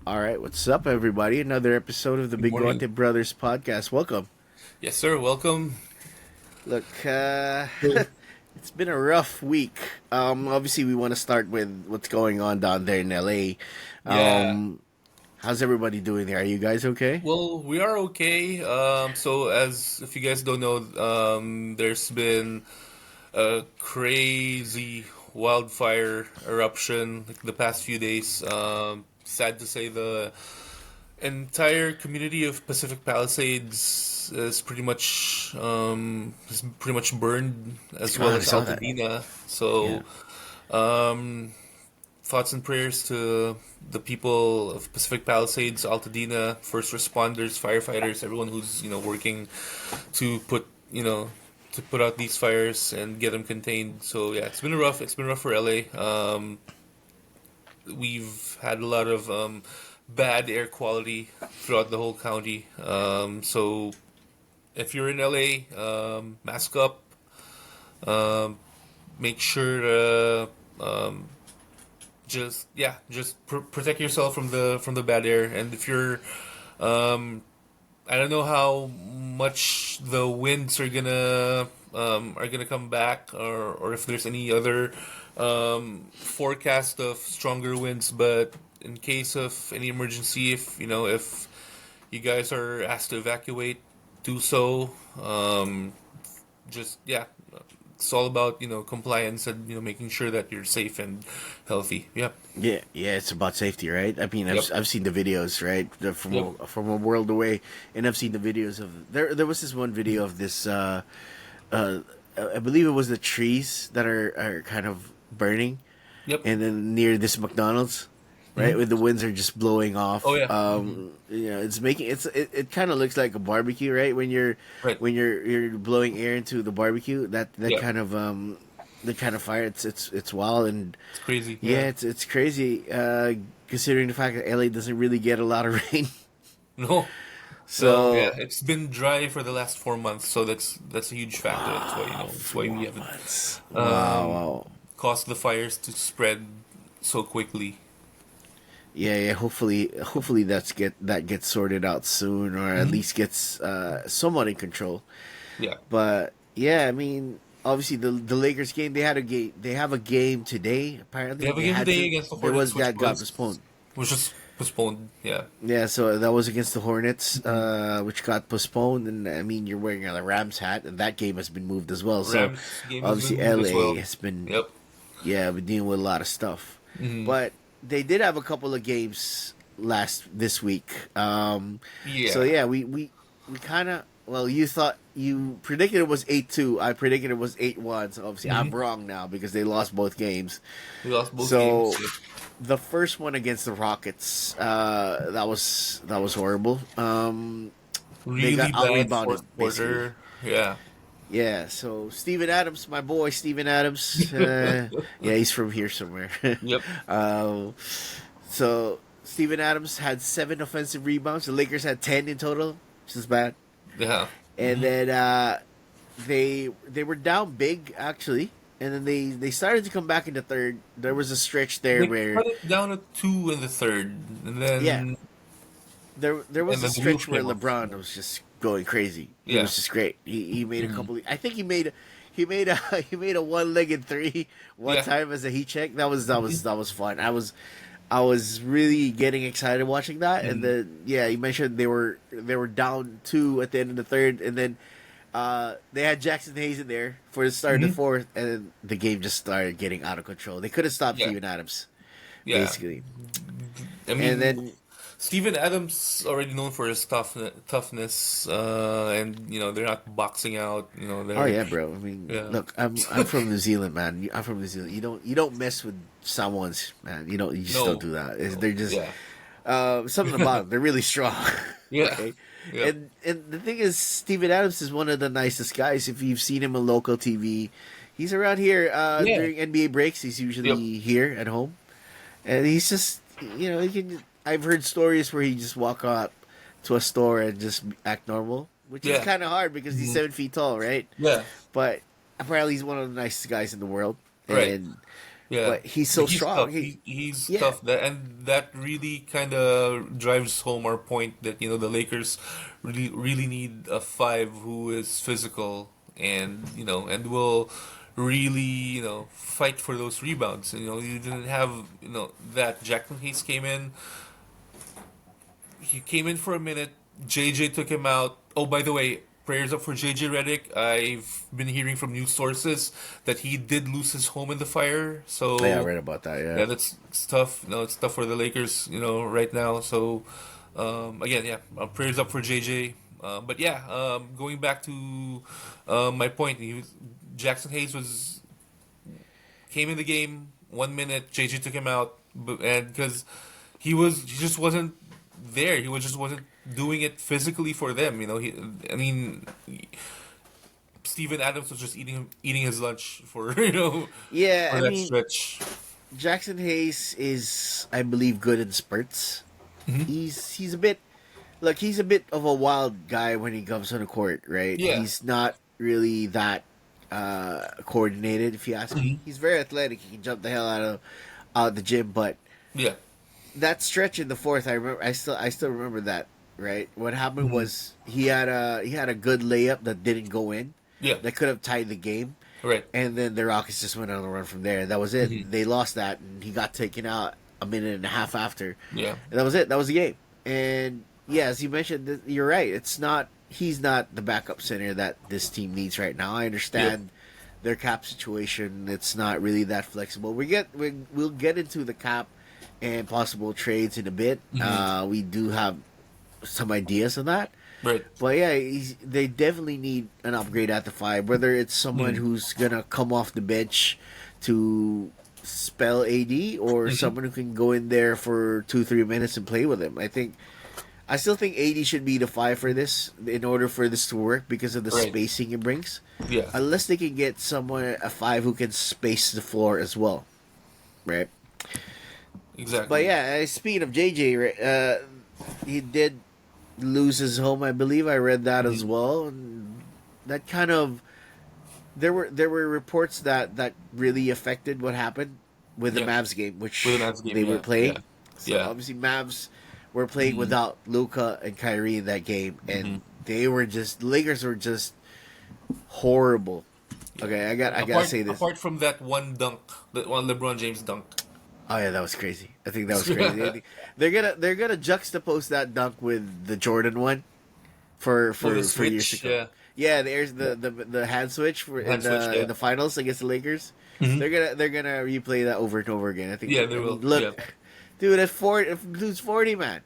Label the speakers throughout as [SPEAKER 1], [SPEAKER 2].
[SPEAKER 1] All right, what's up, everybody? Another episode of the
[SPEAKER 2] Good morning.
[SPEAKER 1] Bigote Brothers podcast. Welcome.
[SPEAKER 2] Yes, sir. Welcome.
[SPEAKER 1] Look,
[SPEAKER 2] So,
[SPEAKER 1] it's been a rough week. Obviously, we want to start with what's going on down there in LA.
[SPEAKER 2] yeah.
[SPEAKER 1] Um, how's everybody doing there? Are you guys okay?
[SPEAKER 2] Well, we are okay. So as if you guys don't know, there's been a crazy wildfire eruption like the past few days. Sad to say, the entire community of Pacific Palisades is pretty much burned, as well
[SPEAKER 1] Oh, I
[SPEAKER 2] as
[SPEAKER 1] saw that.
[SPEAKER 2] Altadena.
[SPEAKER 1] Yeah.
[SPEAKER 2] So, um, thoughts and prayers to the people of Pacific Palisades, Altadena, first responders, firefighters, everyone who's working to put out these fires and get them contained. So yeah, it's been rough for LA. We've had a lot of bad air quality throughout the whole county. So if you're in LA, mask up. Um, Make sure to protect yourself from the bad air. And if you're um, I don't know how much the winds are gonna come back, or if there's any other forecast of stronger winds. But in case of any emergency, if you guys are asked to evacuate, do so. Just yeah, it's all about compliance and making sure that you're safe and healthy. Yep.
[SPEAKER 1] Yeah, it's about safety, right? I mean,
[SPEAKER 2] Yep.
[SPEAKER 1] I've seen the videos, right,
[SPEAKER 2] Yep.
[SPEAKER 1] from a world away, and I've seen the videos of there. Was this one video of this. Uh, I believe it was the trees that are kind of burning,
[SPEAKER 2] Yep.
[SPEAKER 1] and then near this McDonald's, right,
[SPEAKER 2] Hmm.
[SPEAKER 1] where the winds are just blowing
[SPEAKER 2] Oh
[SPEAKER 1] off.
[SPEAKER 2] yeah. Hmm.
[SPEAKER 1] It's making it kind of looks like a barbecue, right? When
[SPEAKER 2] Right.
[SPEAKER 1] you're blowing air into the barbecue, that
[SPEAKER 2] Yeah.
[SPEAKER 1] kind of the kind of fire. It's wild, and
[SPEAKER 2] It's crazy.
[SPEAKER 1] yeah,
[SPEAKER 2] Yeah.
[SPEAKER 1] it's crazy. Considering the fact that LA doesn't really get a lot of rain,
[SPEAKER 2] No. Well, yeah,
[SPEAKER 1] so
[SPEAKER 2] it's been dry for the last 4 months, so that's a huge factor. That's why that's why we
[SPEAKER 1] 4
[SPEAKER 2] haven't
[SPEAKER 1] months. Wow,
[SPEAKER 2] um,
[SPEAKER 1] wow.
[SPEAKER 2] caused the fires to spread so quickly.
[SPEAKER 1] Yeah. Hopefully that gets sorted out soon, or at
[SPEAKER 2] Hmm.
[SPEAKER 1] least gets somewhat in control.
[SPEAKER 2] Yeah,
[SPEAKER 1] But yeah, I mean, obviously the Lakers game, they have a game today.
[SPEAKER 2] they
[SPEAKER 1] Apparently,
[SPEAKER 2] have a
[SPEAKER 1] they
[SPEAKER 2] game
[SPEAKER 1] had
[SPEAKER 2] today
[SPEAKER 1] to.
[SPEAKER 2] against the
[SPEAKER 1] There
[SPEAKER 2] Hornets,
[SPEAKER 1] was
[SPEAKER 2] which
[SPEAKER 1] that got
[SPEAKER 2] was
[SPEAKER 1] postponed.
[SPEAKER 2] was just postponed. Yeah.
[SPEAKER 1] Yeah, so that was against the Hornets,
[SPEAKER 2] Hmm.
[SPEAKER 1] which got postponed. And I mean, you're wearing a Rams hat, and that game has been moved as well. So
[SPEAKER 2] Rams game has been
[SPEAKER 1] obviously,
[SPEAKER 2] moved as
[SPEAKER 1] LA
[SPEAKER 2] well.
[SPEAKER 1] has been,
[SPEAKER 2] Yep.
[SPEAKER 1] yeah, been dealing with a lot of stuff.
[SPEAKER 2] Hmm.
[SPEAKER 1] But they did have a couple of games this week. So
[SPEAKER 2] Yeah.
[SPEAKER 1] yeah, we kind of, well, you predicted it was 8-2. I predicted it was 8-1. So obviously, I'm
[SPEAKER 2] Hmm.
[SPEAKER 1] wrong now because they lost both games.
[SPEAKER 2] We lost both games.
[SPEAKER 1] So the first one against the Rockets, that was horrible. They got
[SPEAKER 2] Really
[SPEAKER 1] out
[SPEAKER 2] bad
[SPEAKER 1] rebounded
[SPEAKER 2] fourth
[SPEAKER 1] basically.
[SPEAKER 2] quarter. Yeah.
[SPEAKER 1] Yeah, so Steven Adams, my boy Steven Adams, yeah, he's from here somewhere.
[SPEAKER 2] Yep.
[SPEAKER 1] um, so Steven Adams had 7 offensive rebounds. The Lakers had 10 in total, which is bad.
[SPEAKER 2] Yeah.
[SPEAKER 1] And
[SPEAKER 2] Hmm.
[SPEAKER 1] then they were down big actually, and then they started to come back in the third. There was a stretch there
[SPEAKER 2] They
[SPEAKER 1] where
[SPEAKER 2] cut it down to two in the third, and
[SPEAKER 1] yeah,
[SPEAKER 2] then
[SPEAKER 1] there
[SPEAKER 2] and
[SPEAKER 1] was a
[SPEAKER 2] then the wheels
[SPEAKER 1] stretch where
[SPEAKER 2] came off.
[SPEAKER 1] LeBron was just going crazy. He
[SPEAKER 2] Yeah.
[SPEAKER 1] was just great. He made a
[SPEAKER 2] Hmm.
[SPEAKER 1] couple. I think he made a he made a one-legged three one
[SPEAKER 2] Yeah.
[SPEAKER 1] time as a heat check. That was fun. I was really getting excited watching that. And
[SPEAKER 2] Hmm.
[SPEAKER 1] then yeah, you mentioned they were down two at the end of the third, and then they had Jackson Hayes in there for the start of the
[SPEAKER 2] Hmm.
[SPEAKER 1] fourth, and then the game just started getting out of control. They could have stopped
[SPEAKER 2] Yeah.
[SPEAKER 1] Steven Adams
[SPEAKER 2] Yeah.
[SPEAKER 1] basically,
[SPEAKER 2] I
[SPEAKER 1] and
[SPEAKER 2] mean,
[SPEAKER 1] then
[SPEAKER 2] Steven Adams already known for his toughness, and they're not boxing out.
[SPEAKER 1] oh
[SPEAKER 2] They're
[SPEAKER 1] yeah, bro. I mean,
[SPEAKER 2] yeah.
[SPEAKER 1] look, I'm from New Zealand, man. I'm from New Zealand. You don't mess with Samoans, man. You just don't
[SPEAKER 2] No.
[SPEAKER 1] do that.
[SPEAKER 2] No.
[SPEAKER 1] They're just
[SPEAKER 2] Yeah.
[SPEAKER 1] something about them. They're really strong,
[SPEAKER 2] Yeah.
[SPEAKER 1] right?
[SPEAKER 2] Yep.
[SPEAKER 1] And the thing is, Steven Adams is one of the nicest guys. If you've seen him on local TV, he's around here
[SPEAKER 2] Yeah.
[SPEAKER 1] during NBA breaks. He's
[SPEAKER 2] Yep.
[SPEAKER 1] usually here at home, and he's just he can. I've heard stories where he just walk up to a store and just act normal, which is
[SPEAKER 2] Yeah.
[SPEAKER 1] kind of hard because he's
[SPEAKER 2] Hmm.
[SPEAKER 1] 7 feet tall, right?
[SPEAKER 2] Yeah.
[SPEAKER 1] But apparently he's one of the nicest guys in the world,
[SPEAKER 2] Right.
[SPEAKER 1] and
[SPEAKER 2] Yeah,
[SPEAKER 1] but he's so
[SPEAKER 2] but he's
[SPEAKER 1] strong.
[SPEAKER 2] tough. He's
[SPEAKER 1] Yeah,
[SPEAKER 2] tough. That really kind of drives home our point that the Lakers really need a five who is physical and and will really fight for those rebounds. You didn't have that. Jackson Hayes came in. He came in for a minute. JJ took him out. Oh, by the way, prayers up for JJ Redick. I've been hearing from news sources that he did lose his home in the fire.
[SPEAKER 1] yeah, I
[SPEAKER 2] So
[SPEAKER 1] read about that. Yeah,
[SPEAKER 2] yeah, that's it's tough. It's tough for the Lakers. Right now. So again, yeah, prayers up for JJ. But yeah, going back to my point, Jackson Hayes came in the game 1 minute. JJ took him out, and because he just wasn't there. Just wasn't doing it physically for them. I mean, Steven Adams was just eating his lunch for
[SPEAKER 1] yeah.
[SPEAKER 2] for
[SPEAKER 1] I
[SPEAKER 2] that
[SPEAKER 1] mean,
[SPEAKER 2] stretch.
[SPEAKER 1] Jackson Hayes is, I believe, good in spurts.
[SPEAKER 2] Hmm.
[SPEAKER 1] He's a bit, look, he's a bit of a wild guy when he comes on the court, right?
[SPEAKER 2] Yeah.
[SPEAKER 1] He's not really that coordinated, if you ask
[SPEAKER 2] Hmm.
[SPEAKER 1] me. He's very athletic. He can jump the hell out the gym, but
[SPEAKER 2] Yeah.
[SPEAKER 1] that stretch in the fourth, I remember. I still remember that. Right. What happened
[SPEAKER 2] Hmm.
[SPEAKER 1] was he had a good layup that didn't go in.
[SPEAKER 2] Yeah.
[SPEAKER 1] That could have tied the game,
[SPEAKER 2] Right.
[SPEAKER 1] and then the Rockets just went on a run from there. That was it.
[SPEAKER 2] Hmm.
[SPEAKER 1] They lost that, and he got taken out a minute and a half after,
[SPEAKER 2] Yeah.
[SPEAKER 1] and that was it. That was the game. And yeah, as you mentioned, you're right. It's not. He's not the backup center that this team needs right now. I
[SPEAKER 2] Yeah.
[SPEAKER 1] understand their cap situation. It's not really that flexible. We'll get into the cap and possible trades in a bit.
[SPEAKER 2] Hmm.
[SPEAKER 1] We do have some ideas on that.
[SPEAKER 2] Right.
[SPEAKER 1] But yeah, they definitely need an upgrade at the five. Whether it's someone
[SPEAKER 2] Hmm.
[SPEAKER 1] who's gonna come off the bench to spell AD, or
[SPEAKER 2] Hmm.
[SPEAKER 1] someone who can go in there for 2-3 minutes and play with him. I still think AD should be the five for this in order for this to work because of the
[SPEAKER 2] Right.
[SPEAKER 1] spacing it brings.
[SPEAKER 2] Yeah.
[SPEAKER 1] Unless they can get someone a five who can space the floor as well, right? But
[SPEAKER 2] Exactly.
[SPEAKER 1] yeah, speaking of JJ, he did lose his home. I believe I read that as
[SPEAKER 2] Hmm.
[SPEAKER 1] well. And that kind of there were reports that really affected what happened with the
[SPEAKER 2] Yeah.
[SPEAKER 1] Mavs game,
[SPEAKER 2] With
[SPEAKER 1] which
[SPEAKER 2] an Avs game.
[SPEAKER 1] they were
[SPEAKER 2] Yeah. Yeah.
[SPEAKER 1] playing. So
[SPEAKER 2] Yeah.
[SPEAKER 1] obviously Mavs were playing
[SPEAKER 2] Hmm.
[SPEAKER 1] without Luka and Kyrie in that game,
[SPEAKER 2] Hmm.
[SPEAKER 1] and Lakers were just horrible. Okay, I gotta say this.
[SPEAKER 2] Apart from that one dunk, that one LeBron James dunk.
[SPEAKER 1] Oh yeah, that was crazy. I think that was crazy. They're gonna juxtapose that dunk with the Jordan one for
[SPEAKER 2] Oh, the
[SPEAKER 1] for years to
[SPEAKER 2] switch.
[SPEAKER 1] come.
[SPEAKER 2] Yeah.
[SPEAKER 1] Yeah, there's the hand switch for
[SPEAKER 2] Hand switch.
[SPEAKER 1] in
[SPEAKER 2] Yeah.
[SPEAKER 1] the finals against the Lakers.
[SPEAKER 2] Hmm.
[SPEAKER 1] They're gonna replay that over and over again. I think.
[SPEAKER 2] Yeah,
[SPEAKER 1] I
[SPEAKER 2] they
[SPEAKER 1] mean,
[SPEAKER 2] will.
[SPEAKER 1] look,
[SPEAKER 2] Yeah.
[SPEAKER 1] dude, if dude's 40, man.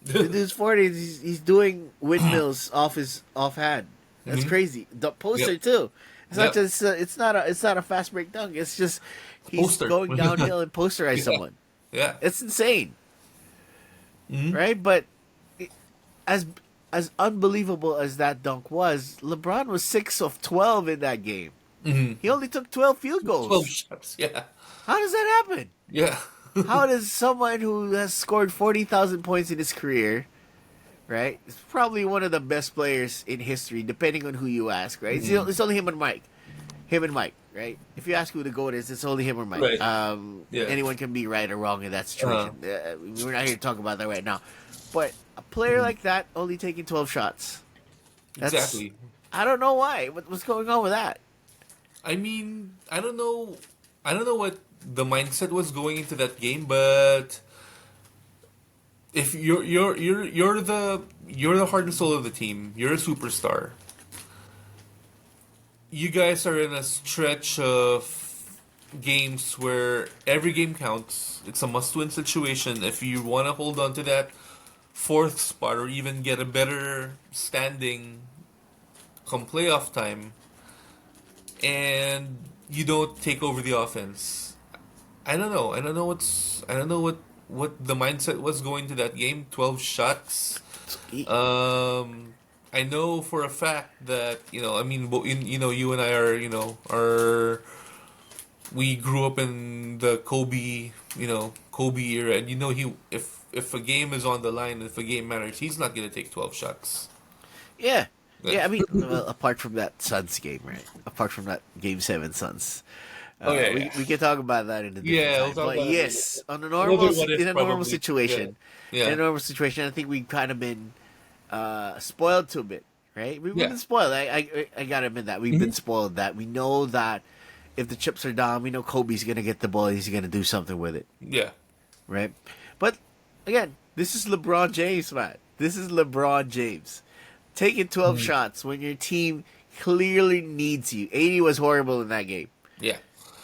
[SPEAKER 1] The dude's 40. He's doing windmills off his offhand. That's
[SPEAKER 2] Mhm.
[SPEAKER 1] crazy. The poster
[SPEAKER 2] Yep.
[SPEAKER 1] too. It's not
[SPEAKER 2] Yep.
[SPEAKER 1] just it's not a fast break dunk. It's just he's
[SPEAKER 2] Poster.
[SPEAKER 1] going downhill and posterize
[SPEAKER 2] Yeah.
[SPEAKER 1] someone.
[SPEAKER 2] Yeah.
[SPEAKER 1] It's insane,
[SPEAKER 2] Mhm.
[SPEAKER 1] right? But it- as as unbelievable as that dunk was, LeBron was 6 of 12 in that game.
[SPEAKER 2] Mhm.
[SPEAKER 1] He only took 12 field
[SPEAKER 2] 12
[SPEAKER 1] goals.
[SPEAKER 2] shots. Yeah.
[SPEAKER 1] How does that happen?
[SPEAKER 2] Yeah.
[SPEAKER 1] How does someone who has scored 40,000 points in his career, right? Is probably one of the best players in history, depending on who you ask, right? It's only him and Mike. Him and Mike, right? If you ask who the GOAT is, it's only him or Mike.
[SPEAKER 2] Right. Yeah.
[SPEAKER 1] Anyone can be right or wrong in that situation. We're not here to talk about that right now. But a player like that only taking 12 shots. That's,
[SPEAKER 2] Exactly.
[SPEAKER 1] I don't know why. What's going on with that?
[SPEAKER 2] I mean, I don't know. I don't know what the mindset was going into that game, but if you're the heart and soul of the team, you're a superstar. You guys are in a stretch of games where every game counts. It's a must-win situation. If you want to hold on to that fourth spot or even get a better standing come playoff time, and you don't take over the offense. I don't know. I don't know what the mindset was going to that game. 12 shots. I know for a fact that I mean, you and I are we grew up in the Kobe era, and he if a game is on the line, if a game matters, he's not gonna take 12 shots.
[SPEAKER 1] Yeah.
[SPEAKER 2] Yeah.
[SPEAKER 1] Yeah, I mean, well, apart from that Suns game, right? Apart from that Game 7 Suns.
[SPEAKER 2] Oh yeah,
[SPEAKER 1] We
[SPEAKER 2] yeah,
[SPEAKER 1] we can talk about that in a different
[SPEAKER 2] yeah. We'll
[SPEAKER 1] time.
[SPEAKER 2] talk
[SPEAKER 1] But
[SPEAKER 2] about it
[SPEAKER 1] yes, on a
[SPEAKER 2] another what if
[SPEAKER 1] in a normal
[SPEAKER 2] probably. Yeah,
[SPEAKER 1] situation,
[SPEAKER 2] yeah,
[SPEAKER 1] I think we've kind of been spoiled to a bit, right? We've
[SPEAKER 2] yeah.
[SPEAKER 1] been spoiled. I gotta admit that we've been
[SPEAKER 2] Hmm.
[SPEAKER 1] spoiled. That we know that if the chips are down, we know Kobe's gonna get the ball. He's gonna do something with it,
[SPEAKER 2] Yeah.
[SPEAKER 1] right? But again, this is LeBron James, man. This is LeBron James taking 12
[SPEAKER 2] Mhm.
[SPEAKER 1] shots when your team clearly needs you. 80 was horrible in that game.
[SPEAKER 2] Yeah.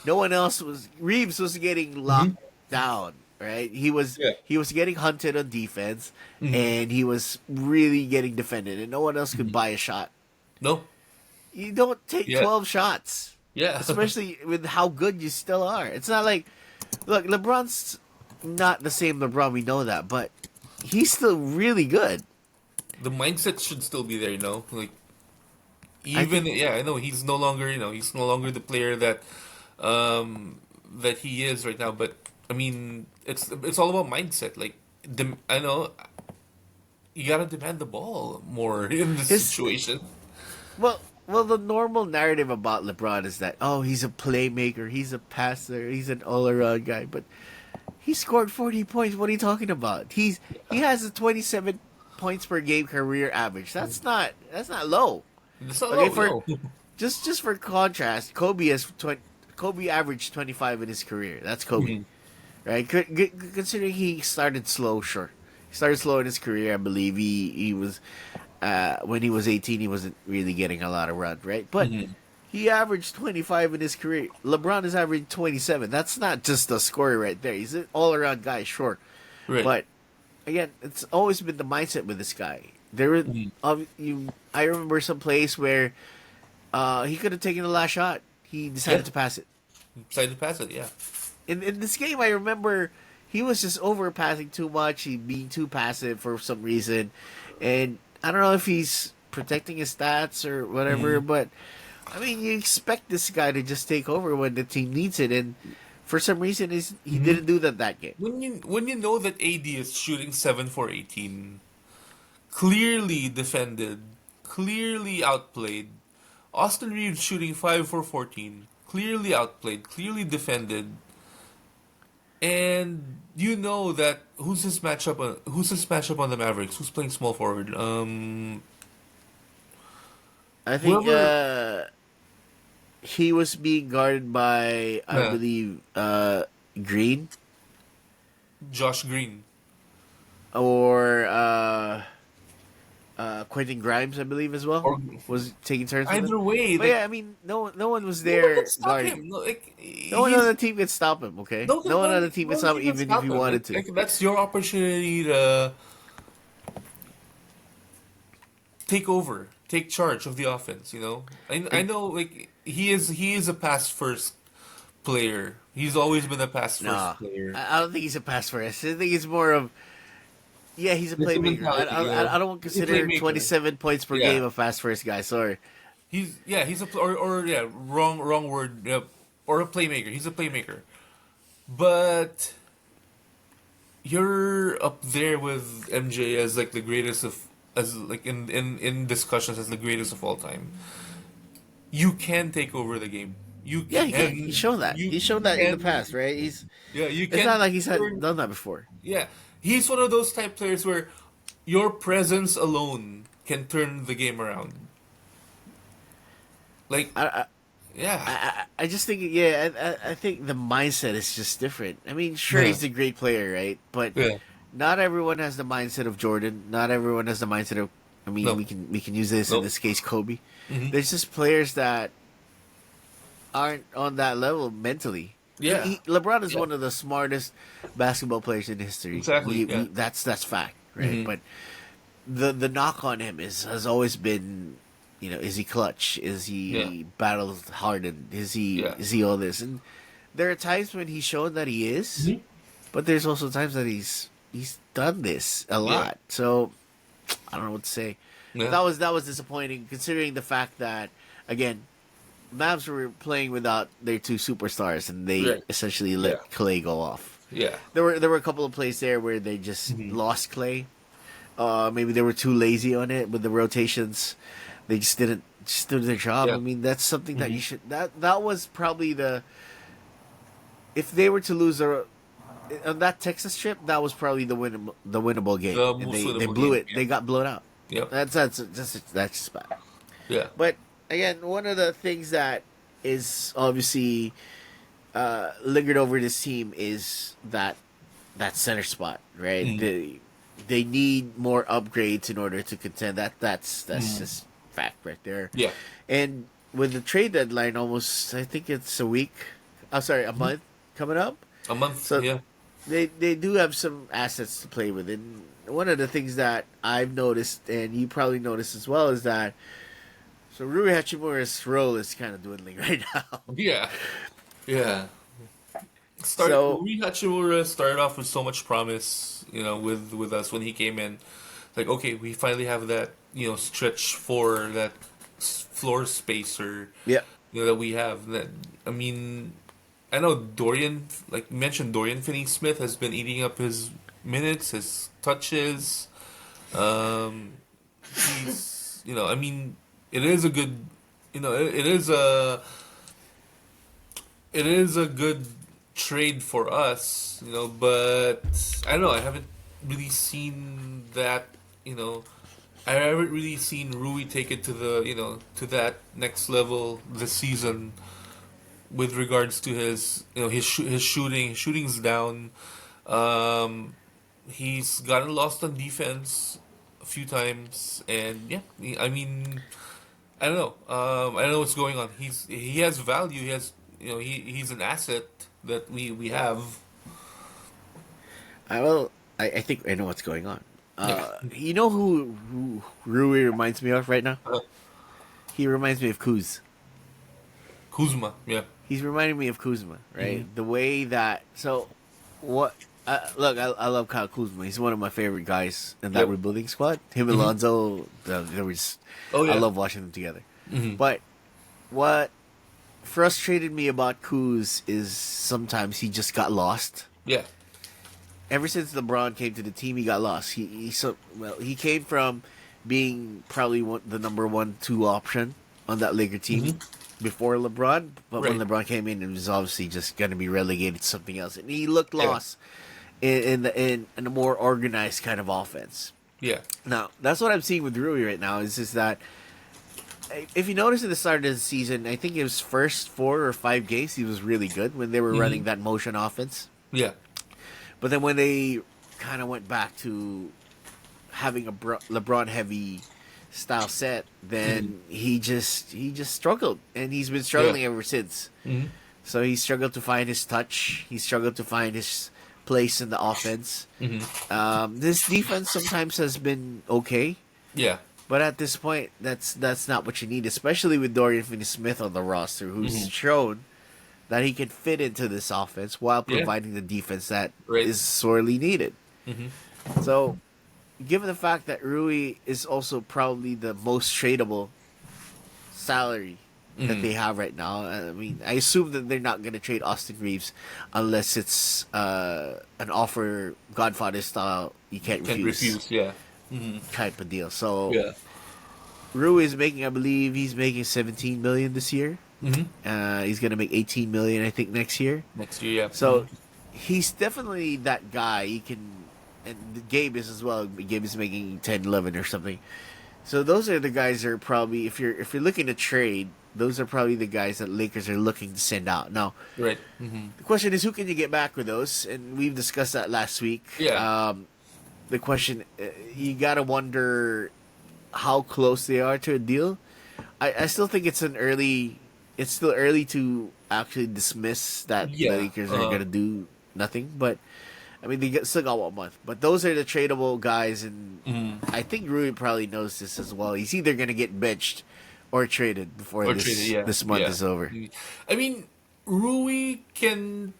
[SPEAKER 1] No one else was. Reeves was getting
[SPEAKER 2] Hmm.
[SPEAKER 1] locked down, right?
[SPEAKER 2] Yeah.
[SPEAKER 1] He was getting hunted on defense,
[SPEAKER 2] Hmm.
[SPEAKER 1] and he was really getting defended, and no one else could
[SPEAKER 2] Hmm.
[SPEAKER 1] buy a shot.
[SPEAKER 2] No.
[SPEAKER 1] You don't take
[SPEAKER 2] Yeah.
[SPEAKER 1] 12 shots,
[SPEAKER 2] Yeah.
[SPEAKER 1] especially with how good you still are. It's not like, look, LeBron's not the same LeBron. We know that, but he's still really good.
[SPEAKER 2] The mindset should still be there, like
[SPEAKER 1] I
[SPEAKER 2] even
[SPEAKER 1] think
[SPEAKER 2] yeah, I know he's no longer the player that he is right now, but I mean, it's all about mindset. Like I know you gotta demand the ball more in this
[SPEAKER 1] his
[SPEAKER 2] situation.
[SPEAKER 1] well, the normal narrative about LeBron is that he's a playmaker, he's a passer, he's an all around guy, but he scored 40 points. What are you talking about? He has a 27 points per game career average. That's not low.
[SPEAKER 2] It's not
[SPEAKER 1] Okay,
[SPEAKER 2] low,
[SPEAKER 1] for
[SPEAKER 2] no.
[SPEAKER 1] just for contrast, Kobe averaged 25 in his career. That's Kobe,
[SPEAKER 2] Mhm.
[SPEAKER 1] right? Considering he started slow, sure. He started slow in his career. I believe he was when he was 18, he wasn't really getting a lot of run, right? But
[SPEAKER 2] Mhm.
[SPEAKER 1] he averaged 25 in his career. LeBron is averaging 27. That's not just a scorer right there. He's an all around guy, sure.
[SPEAKER 2] Right.
[SPEAKER 1] But again, it's always been the mindset with this guy. There were
[SPEAKER 2] Mhm.
[SPEAKER 1] I remember some place where he could have taken the last shot. He
[SPEAKER 2] Yeah.
[SPEAKER 1] decided to pass it.
[SPEAKER 2] Decided to pass it. Yeah.
[SPEAKER 1] In this game, I remember he was just overpassing too much. He being too passive for some reason, and I don't know if he's protecting his stats or whatever.
[SPEAKER 2] Mhm.
[SPEAKER 1] But I mean, you expect this guy to just take over when the team needs it, and for some reason, he
[SPEAKER 2] Mhm.
[SPEAKER 1] didn't do that game.
[SPEAKER 2] When you know that AD is shooting 7 for 18, clearly defended, clearly outplayed. Austin Reeves shooting 5 for 14, clearly outplayed, clearly defended, and you know that who's his matchup on the Mavericks? Who's playing small forward?
[SPEAKER 1] I think
[SPEAKER 2] Whoever.
[SPEAKER 1] he was being guarded by, I
[SPEAKER 2] Yeah,
[SPEAKER 1] believe, Green
[SPEAKER 2] Josh Green.
[SPEAKER 1] or Quentin Grimes, I believe, as well,
[SPEAKER 2] Or
[SPEAKER 1] was taking turns with him.
[SPEAKER 2] either way,
[SPEAKER 1] But
[SPEAKER 2] like
[SPEAKER 1] yeah, I mean, no one was
[SPEAKER 2] no one can
[SPEAKER 1] there
[SPEAKER 2] stop
[SPEAKER 1] guarding him.
[SPEAKER 2] him. No, like
[SPEAKER 1] No one on
[SPEAKER 2] he's
[SPEAKER 1] the team could stop him. Okay,
[SPEAKER 2] no,
[SPEAKER 1] no one on
[SPEAKER 2] no,
[SPEAKER 1] the team
[SPEAKER 2] no
[SPEAKER 1] could
[SPEAKER 2] one
[SPEAKER 1] stop him,
[SPEAKER 2] can
[SPEAKER 1] even if
[SPEAKER 2] stop
[SPEAKER 1] he
[SPEAKER 2] him.
[SPEAKER 1] wanted to.
[SPEAKER 2] Like that's your opportunity to take over, take charge of the offense. I
[SPEAKER 1] And
[SPEAKER 2] know like he is a pass first player. He's always been a pass
[SPEAKER 1] no,
[SPEAKER 2] first player.
[SPEAKER 1] I don't think he's a pass first. I think he's more of, yeah, he's a
[SPEAKER 2] That's the
[SPEAKER 1] playmaker.
[SPEAKER 2] mentality,
[SPEAKER 1] I don't
[SPEAKER 2] He's a
[SPEAKER 1] consider
[SPEAKER 2] playmaker.
[SPEAKER 1] 27 points per
[SPEAKER 2] Yeah,
[SPEAKER 1] game a pass first guy. Sorry.
[SPEAKER 2] he's a or yeah, wrong word. Yeah, or a playmaker. He's a playmaker. But you're up there with MJ as like the greatest of as like in discussions as the greatest of all time. You can take over the game. You
[SPEAKER 1] Yeah, he can. He's
[SPEAKER 2] can
[SPEAKER 1] shown that.
[SPEAKER 2] you
[SPEAKER 1] He's shown that in the
[SPEAKER 2] can
[SPEAKER 1] past, right?
[SPEAKER 2] yeah, you
[SPEAKER 1] It's not
[SPEAKER 2] can
[SPEAKER 1] like he's had
[SPEAKER 2] turn
[SPEAKER 1] done that before.
[SPEAKER 2] yeah. He's one of those type players where your presence alone can turn the game around. Like
[SPEAKER 1] I,
[SPEAKER 2] yeah.
[SPEAKER 1] I just think, yeah, I think the mindset is just different. I mean, sure,
[SPEAKER 2] Yeah.
[SPEAKER 1] he's a great player, right? But
[SPEAKER 2] Yeah.
[SPEAKER 1] not everyone has the mindset of Jordan. Not everyone has the mindset of. I mean,
[SPEAKER 2] No.
[SPEAKER 1] we can use this in
[SPEAKER 2] No.
[SPEAKER 1] this case, Kobe.
[SPEAKER 2] Hmm.
[SPEAKER 1] There's just players that aren't on that level mentally.
[SPEAKER 2] Yeah.
[SPEAKER 1] LeBron is
[SPEAKER 2] Yeah.
[SPEAKER 1] one of the smartest basketball players in history.
[SPEAKER 2] Exactly. Yeah.
[SPEAKER 1] That's fact, right?
[SPEAKER 2] Hmm.
[SPEAKER 1] But the knock on him has always been, is he clutch? Is
[SPEAKER 2] Yeah.
[SPEAKER 1] he battles hardened?
[SPEAKER 2] Yeah.
[SPEAKER 1] Is he all this? And there are times when he's shown that he is,
[SPEAKER 2] Hmm.
[SPEAKER 1] but there's also times that he's done this a
[SPEAKER 2] Yeah.
[SPEAKER 1] lot. So I don't know what to say.
[SPEAKER 2] Yeah.
[SPEAKER 1] That was disappointing considering the fact that, again, Mavs were playing without their two superstars and they
[SPEAKER 2] Right.
[SPEAKER 1] essentially
[SPEAKER 2] Yeah.
[SPEAKER 1] let Clay go off.
[SPEAKER 2] Yeah.
[SPEAKER 1] There were a couple of plays there where they just
[SPEAKER 2] Mhm.
[SPEAKER 1] lost Clay. Maybe they were too lazy on it with the rotations. They just didn't just do their job.
[SPEAKER 2] Yeah.
[SPEAKER 1] I mean, that's something that
[SPEAKER 2] Mhm.
[SPEAKER 1] you should. That was probably if they were to lose on that Texas trip, that was probably the winnable game,
[SPEAKER 2] The
[SPEAKER 1] and
[SPEAKER 2] most
[SPEAKER 1] they
[SPEAKER 2] winnable
[SPEAKER 1] blew
[SPEAKER 2] game.
[SPEAKER 1] it. They got blown out.
[SPEAKER 2] Yep.
[SPEAKER 1] That's just bad.
[SPEAKER 2] Yeah.
[SPEAKER 1] But again, one of the things that is obviously lingered over this team is that center spot, right?
[SPEAKER 2] Mm.
[SPEAKER 1] They need more upgrades in order to contend. That's just fact right there.
[SPEAKER 2] Yeah.
[SPEAKER 1] And with the trade deadline almost, I think it's a week. I'm sorry, a month coming up.
[SPEAKER 2] A month.
[SPEAKER 1] So
[SPEAKER 2] Yeah.
[SPEAKER 1] they do have some assets to play with, and one of the things that I've noticed, and you probably noticed as well, is that so Rui Hachimura's role is kind of dwindling right now.
[SPEAKER 2] Yeah. Yeah.
[SPEAKER 1] So
[SPEAKER 2] Rui Hachimura started off with so much promise, with us when he came in. Like, okay, we finally have that, stretch for that floor spacer,
[SPEAKER 1] yeah,
[SPEAKER 2] that we have. That I mean, I know Dorian, like you mentioned, Dorian Finney-Smith has been eating up his minutes, his touches. Um, I mean, it is a good, it is a good trade for us, but I don't know. I haven't really seen that, I haven't really seen Rui take it to to that next level this season with regards to his, his shooting. His shooting's down. Um, he's gotten lost on defense a few times, and yeah, I mean, I don't know. I don't know what's going on. He has value. He has, he's an asset that we have.
[SPEAKER 1] I think I know what's going on.
[SPEAKER 2] Yeah.
[SPEAKER 1] You know who Rui reminds me of right now?
[SPEAKER 2] Uh,
[SPEAKER 1] He reminds me of Kuz.
[SPEAKER 2] Kuzma. Yeah.
[SPEAKER 1] He's reminding me of Kuzma, right?
[SPEAKER 2] Mhm.
[SPEAKER 1] The way that what look, I love Kyle Kuzma. He's one of my favorite guys in that
[SPEAKER 2] Yep.
[SPEAKER 1] rebuilding squad. Him and
[SPEAKER 2] Mhm.
[SPEAKER 1] Lonzo, there was
[SPEAKER 2] Oh
[SPEAKER 1] I
[SPEAKER 2] yeah.
[SPEAKER 1] love watching them together.
[SPEAKER 2] Mhm.
[SPEAKER 1] But what frustrated me about Kuz is sometimes he just got lost.
[SPEAKER 2] Yeah.
[SPEAKER 1] Ever since LeBron came to the team, he got lost. He came from being probably the number 1-2 option on that Laker team before LeBron, but when
[SPEAKER 2] Right.
[SPEAKER 1] LeBron came in, it was obviously just going to be relegated to something else, and he looked
[SPEAKER 2] Yeah.
[SPEAKER 1] lost in a more organized kind of offense.
[SPEAKER 2] Yeah.
[SPEAKER 1] Now that's what I'm seeing with Rui right now. Is just that if you notice at the start of the season, I think his first 4 or 5 games he was really good when they were running that motion offense.
[SPEAKER 2] Yeah.
[SPEAKER 1] But then when they kind of went back to having a LeBron heavy style set, then he just struggled, and he's been struggling
[SPEAKER 2] Yeah.
[SPEAKER 1] ever since.
[SPEAKER 2] Mhm.
[SPEAKER 1] So he struggled to find his touch. He struggled to find his place in the offense. This defense sometimes has been okay,
[SPEAKER 2] Yeah.
[SPEAKER 1] but at this point, that's not what you need, especially with Dorian Finney-Smith on the roster, who's shown that he can fit into this offense while
[SPEAKER 2] Yeah.
[SPEAKER 1] providing the defense that is
[SPEAKER 2] Right.
[SPEAKER 1] sorely needed.
[SPEAKER 2] Mhm.
[SPEAKER 1] So, given the fact that Rui is also probably the most tradable salary that they have right now, I mean, I assume that they're not going to trade Austin Reeves unless it's an offer Godfather style you can't
[SPEAKER 2] Can't
[SPEAKER 1] refuse
[SPEAKER 2] refuse. Yeah.
[SPEAKER 1] type of deal. So,
[SPEAKER 2] Yeah.
[SPEAKER 1] Rui is making, I believe, he's making 17 million this year. He's going to make 18 million, I think, next year.
[SPEAKER 2] Next year. Yeah.
[SPEAKER 1] So he's definitely that guy. He can, and Gabe is as well. Gabe is making 10, 11 or something. So those are the guys that are probably, if you're looking to trade, those are probably the guys that Lakers are looking to send out. Now,
[SPEAKER 2] Right.
[SPEAKER 1] the question is, who can you get back with those? And we've discussed that last week.
[SPEAKER 2] Yeah.
[SPEAKER 1] The question, you gotta wonder how close they are to a deal. I still think it's still early to actually dismiss that
[SPEAKER 2] Yeah,
[SPEAKER 1] the Lakers are gonna do nothing. But I mean, still got 1 month. But those are the tradable guys, and I think Rui probably knows this as well. He's either gonna get benched or traded before
[SPEAKER 2] Or
[SPEAKER 1] this
[SPEAKER 2] traded, yeah.
[SPEAKER 1] this month
[SPEAKER 2] Yeah.
[SPEAKER 1] is over.
[SPEAKER 2] I mean, Rui can.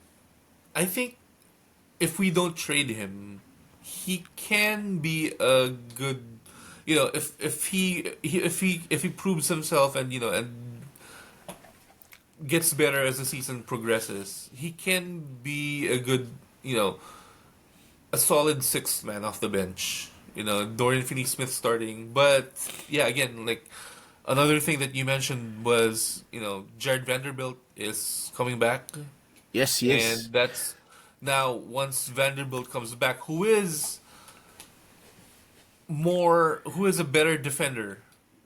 [SPEAKER 2] I think if we don't trade him, he can be a good. If he proves himself and gets better as the season progresses, he can be a good, a solid sixth man off the bench. Dorian Finney-Smith starting, but yeah, again, like another thing that you mentioned was, Jared Vanderbilt is coming back.
[SPEAKER 1] Yes, he is.
[SPEAKER 2] and that's now once Vanderbilt comes back, who is a better defender,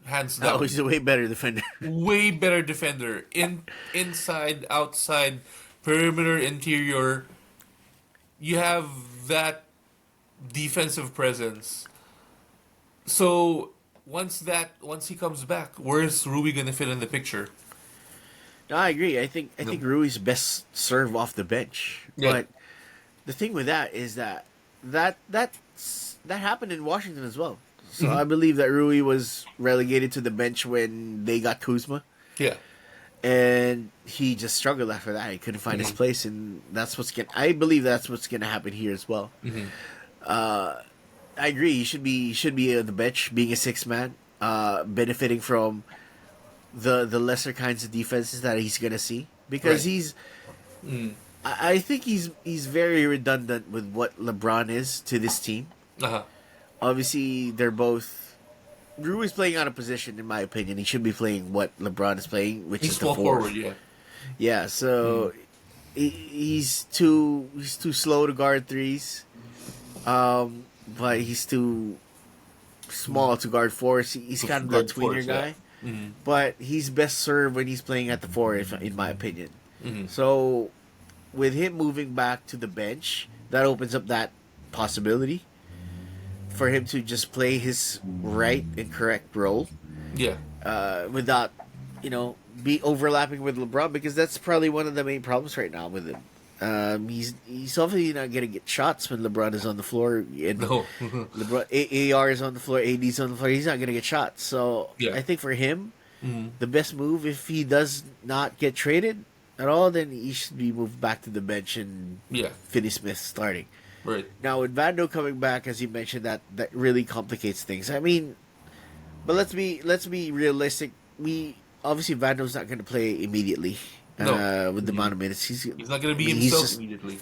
[SPEAKER 2] hands
[SPEAKER 1] Oh,
[SPEAKER 2] down,
[SPEAKER 1] he's a way better defender.
[SPEAKER 2] way better defender inside, outside, perimeter, interior. You have that defensive presence. So once he comes back, where's Rui gonna fit in the picture?
[SPEAKER 1] No, I agree. I think
[SPEAKER 2] No.
[SPEAKER 1] Rui's best serve off the bench.
[SPEAKER 2] Yeah.
[SPEAKER 1] But the thing with that is that happened in Washington as well. So I believe that Rui was relegated to the bench when they got Kuzma,
[SPEAKER 2] Yeah.
[SPEAKER 1] and he just struggled after that. He couldn't find his place, and I believe that's what's gonna happen here as well. I agree. He should be on the bench, being a six man, benefiting from the lesser kinds of defenses that he's gonna see because
[SPEAKER 2] Right.
[SPEAKER 1] he's. I think he's very redundant with what LeBron is to this team.
[SPEAKER 2] Uh-huh.
[SPEAKER 1] Obviously, they're both. Rui's playing out of position, in my opinion. He should be playing what LeBron is playing, which
[SPEAKER 2] He's
[SPEAKER 1] is the
[SPEAKER 2] small
[SPEAKER 1] four.
[SPEAKER 2] forward, yeah.
[SPEAKER 1] Yeah, so he's too slow to guard threes. But he's too small to guard fours. He's kind of the
[SPEAKER 2] Guard
[SPEAKER 1] tweener
[SPEAKER 2] fours, yeah.
[SPEAKER 1] guy. But he's best served when he's playing at the four, in my opinion. So with him moving back to the bench, that opens up that possibility for him to just play his right and correct role
[SPEAKER 2] Yeah.
[SPEAKER 1] without, be overlapping with LeBron, because that's probably one of the main problems right now with him. He's obviously not going to get shots when LeBron is on the floor, and
[SPEAKER 2] No.
[SPEAKER 1] AR is on the floor, AD's on the floor. He's not going to get shots. So
[SPEAKER 2] Yeah.
[SPEAKER 1] I think for him, the best move, if he does not get traded at all, then he should be moved back to the bench and
[SPEAKER 2] Yeah.
[SPEAKER 1] Finney Smith starting.
[SPEAKER 2] Right.
[SPEAKER 1] Now with Vando coming back, as you mentioned, that really complicates things. I mean, but let's be realistic. We obviously Vando's not going to play immediately.
[SPEAKER 2] No.
[SPEAKER 1] With the amount of minutes
[SPEAKER 2] He's not gonna be
[SPEAKER 1] I mean, he's
[SPEAKER 2] himself
[SPEAKER 1] just-
[SPEAKER 2] immediately.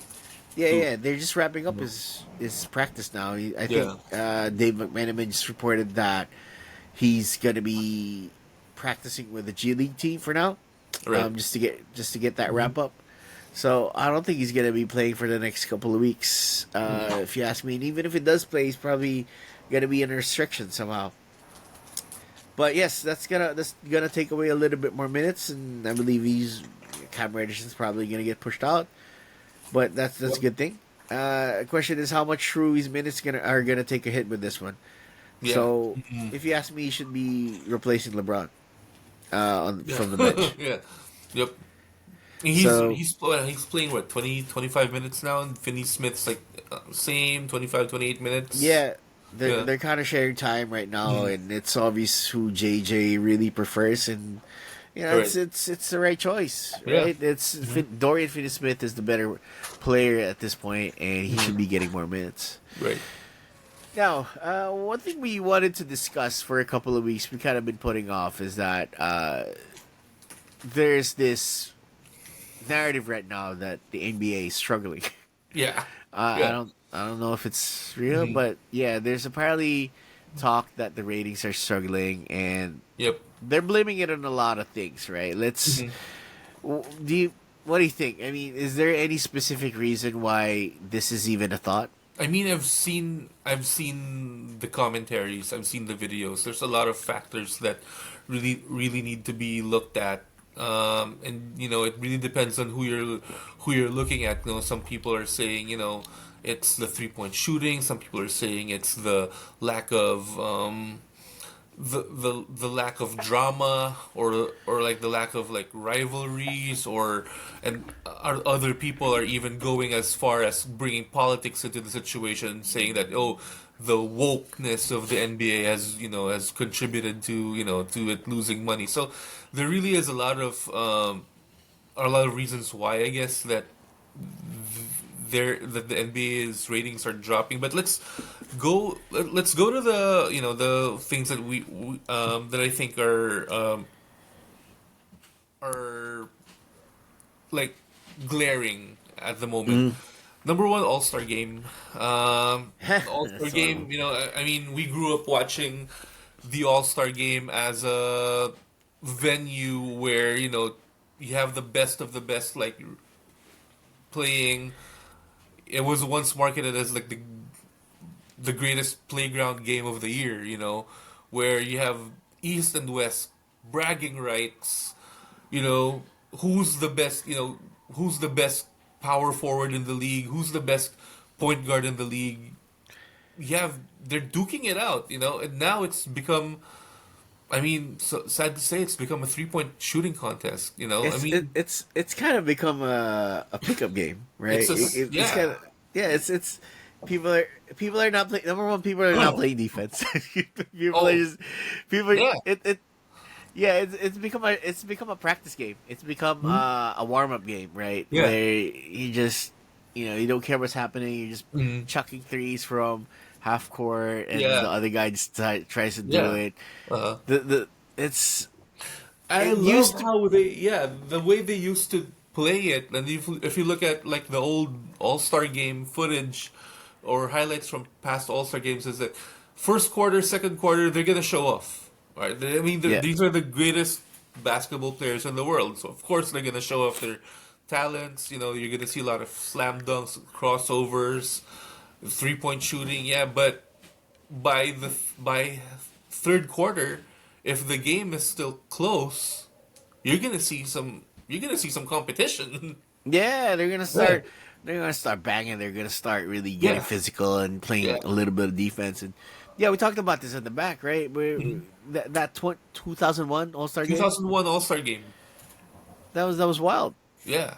[SPEAKER 1] yeah, they're just wrapping up his practice now. I think Dave McManaman just reported that he's going to be practicing with the G League team for now,
[SPEAKER 2] Right.
[SPEAKER 1] just to get that wrap up. So I don't think he's going to be playing for the next couple of weeks, if you ask me. And even if it does play, he's probably going to be in a restriction somehow. But yes, that's gonna take away a little bit more minutes, and I believe Cam Reddish is probably gonna get pushed out. But that's a good thing. Question is how much Rui's minutes are gonna take a hit with this one.
[SPEAKER 2] Yeah.
[SPEAKER 1] So if you ask me, he should be replacing LeBron from the bench.
[SPEAKER 2] Yeah. Yep. He's
[SPEAKER 1] So-
[SPEAKER 2] he's he's playing what 25 minutes now, and Finney Smith's like same 25, 28 minutes.
[SPEAKER 1] Yeah, they're
[SPEAKER 2] Yeah.
[SPEAKER 1] they're kind of sharing time right now, and it's obvious who JJ really prefers, and
[SPEAKER 2] Right.
[SPEAKER 1] it's the right choice,
[SPEAKER 2] Yeah.
[SPEAKER 1] right? Dorian Finney-Smith is the better player at this point, and he should be getting more minutes.
[SPEAKER 2] Right.
[SPEAKER 1] Now, one thing we wanted to discuss for a couple of weeks, we kind of been putting off, is that there's this narrative right now that the NBA is struggling.
[SPEAKER 2] Yeah.
[SPEAKER 1] I don't know if it's real, but yeah, there's apparently talk that the ratings are struggling, and
[SPEAKER 2] Yep.
[SPEAKER 1] they're blaming it on a lot of things, right? What do you think? I mean, is there any specific reason why this is even a thought?
[SPEAKER 2] I mean, I've seen the commentaries, I've seen the videos. There's a lot of factors that really need to be looked at, and it really depends on who you're looking at. Some people are saying it's the 3-point shooting. Some people are saying it's the lack of the lack of drama, or like the lack of like rivalries, and other people are even going as far as bringing politics into the situation, saying that the wokeness of the NBA has contributed to it losing money. So there really is a lot of reasons why, I guess, that the NBA's ratings are dropping. But let's go to the things that we that I think are like glaring at the moment. Number one, All Star Game. All Star Game. I mean, we grew up watching the All Star Game as a venue where you have the best of the best, like playing. It was once marketed as like the greatest playground game of the year. Where you have East and West bragging rights. Who's the best. Who's the best power forward in the league? Who's the best point guard in the league? They're duking it out. And now it's become. I mean, so sad to say, it's become a 3-point shooting contest. I mean,
[SPEAKER 1] it's kind of become a pickup game, right?
[SPEAKER 2] it's a
[SPEAKER 1] It's kind of yeah. It's people are not playing. Number one, people are not playing defense. People are
[SPEAKER 2] Oh,
[SPEAKER 1] just people.
[SPEAKER 2] yeah.
[SPEAKER 1] It yeah. It's become a practice game. It's become a warm up game, right?
[SPEAKER 2] Yeah.
[SPEAKER 1] Where you just you don't care what's happening. You're just
[SPEAKER 2] Mhm.
[SPEAKER 1] chucking threes from half court, and
[SPEAKER 2] Yeah.
[SPEAKER 1] the other guy just tries to do
[SPEAKER 2] Yeah.
[SPEAKER 1] it.
[SPEAKER 2] Uh-huh.
[SPEAKER 1] The it's
[SPEAKER 2] I
[SPEAKER 1] it
[SPEAKER 2] love
[SPEAKER 1] used to
[SPEAKER 2] how the way they used to play it, and if you look at like the old All Star game footage or highlights from past All Star games, is that first quarter, second quarter, they're gonna show off, right? I mean,
[SPEAKER 1] yeah.
[SPEAKER 2] these are the greatest basketball players in the world, so of course they're gonna show off their talents. You're gonna see a lot of slam dunks, crossovers, 3-point shooting, yeah, but by third quarter, if the game is still close, you're gonna see some competition.
[SPEAKER 1] Yeah,
[SPEAKER 2] Yeah.
[SPEAKER 1] they're gonna start banging. They're gonna start really getting
[SPEAKER 2] Yeah,
[SPEAKER 1] physical and playing
[SPEAKER 2] yeah.
[SPEAKER 1] a little bit of defense. And yeah, we talked about this in the back, right? Where
[SPEAKER 2] Mhm.
[SPEAKER 1] that 2001 All Star game
[SPEAKER 2] 2001 All Star game.
[SPEAKER 1] that was wild.
[SPEAKER 2] Yeah,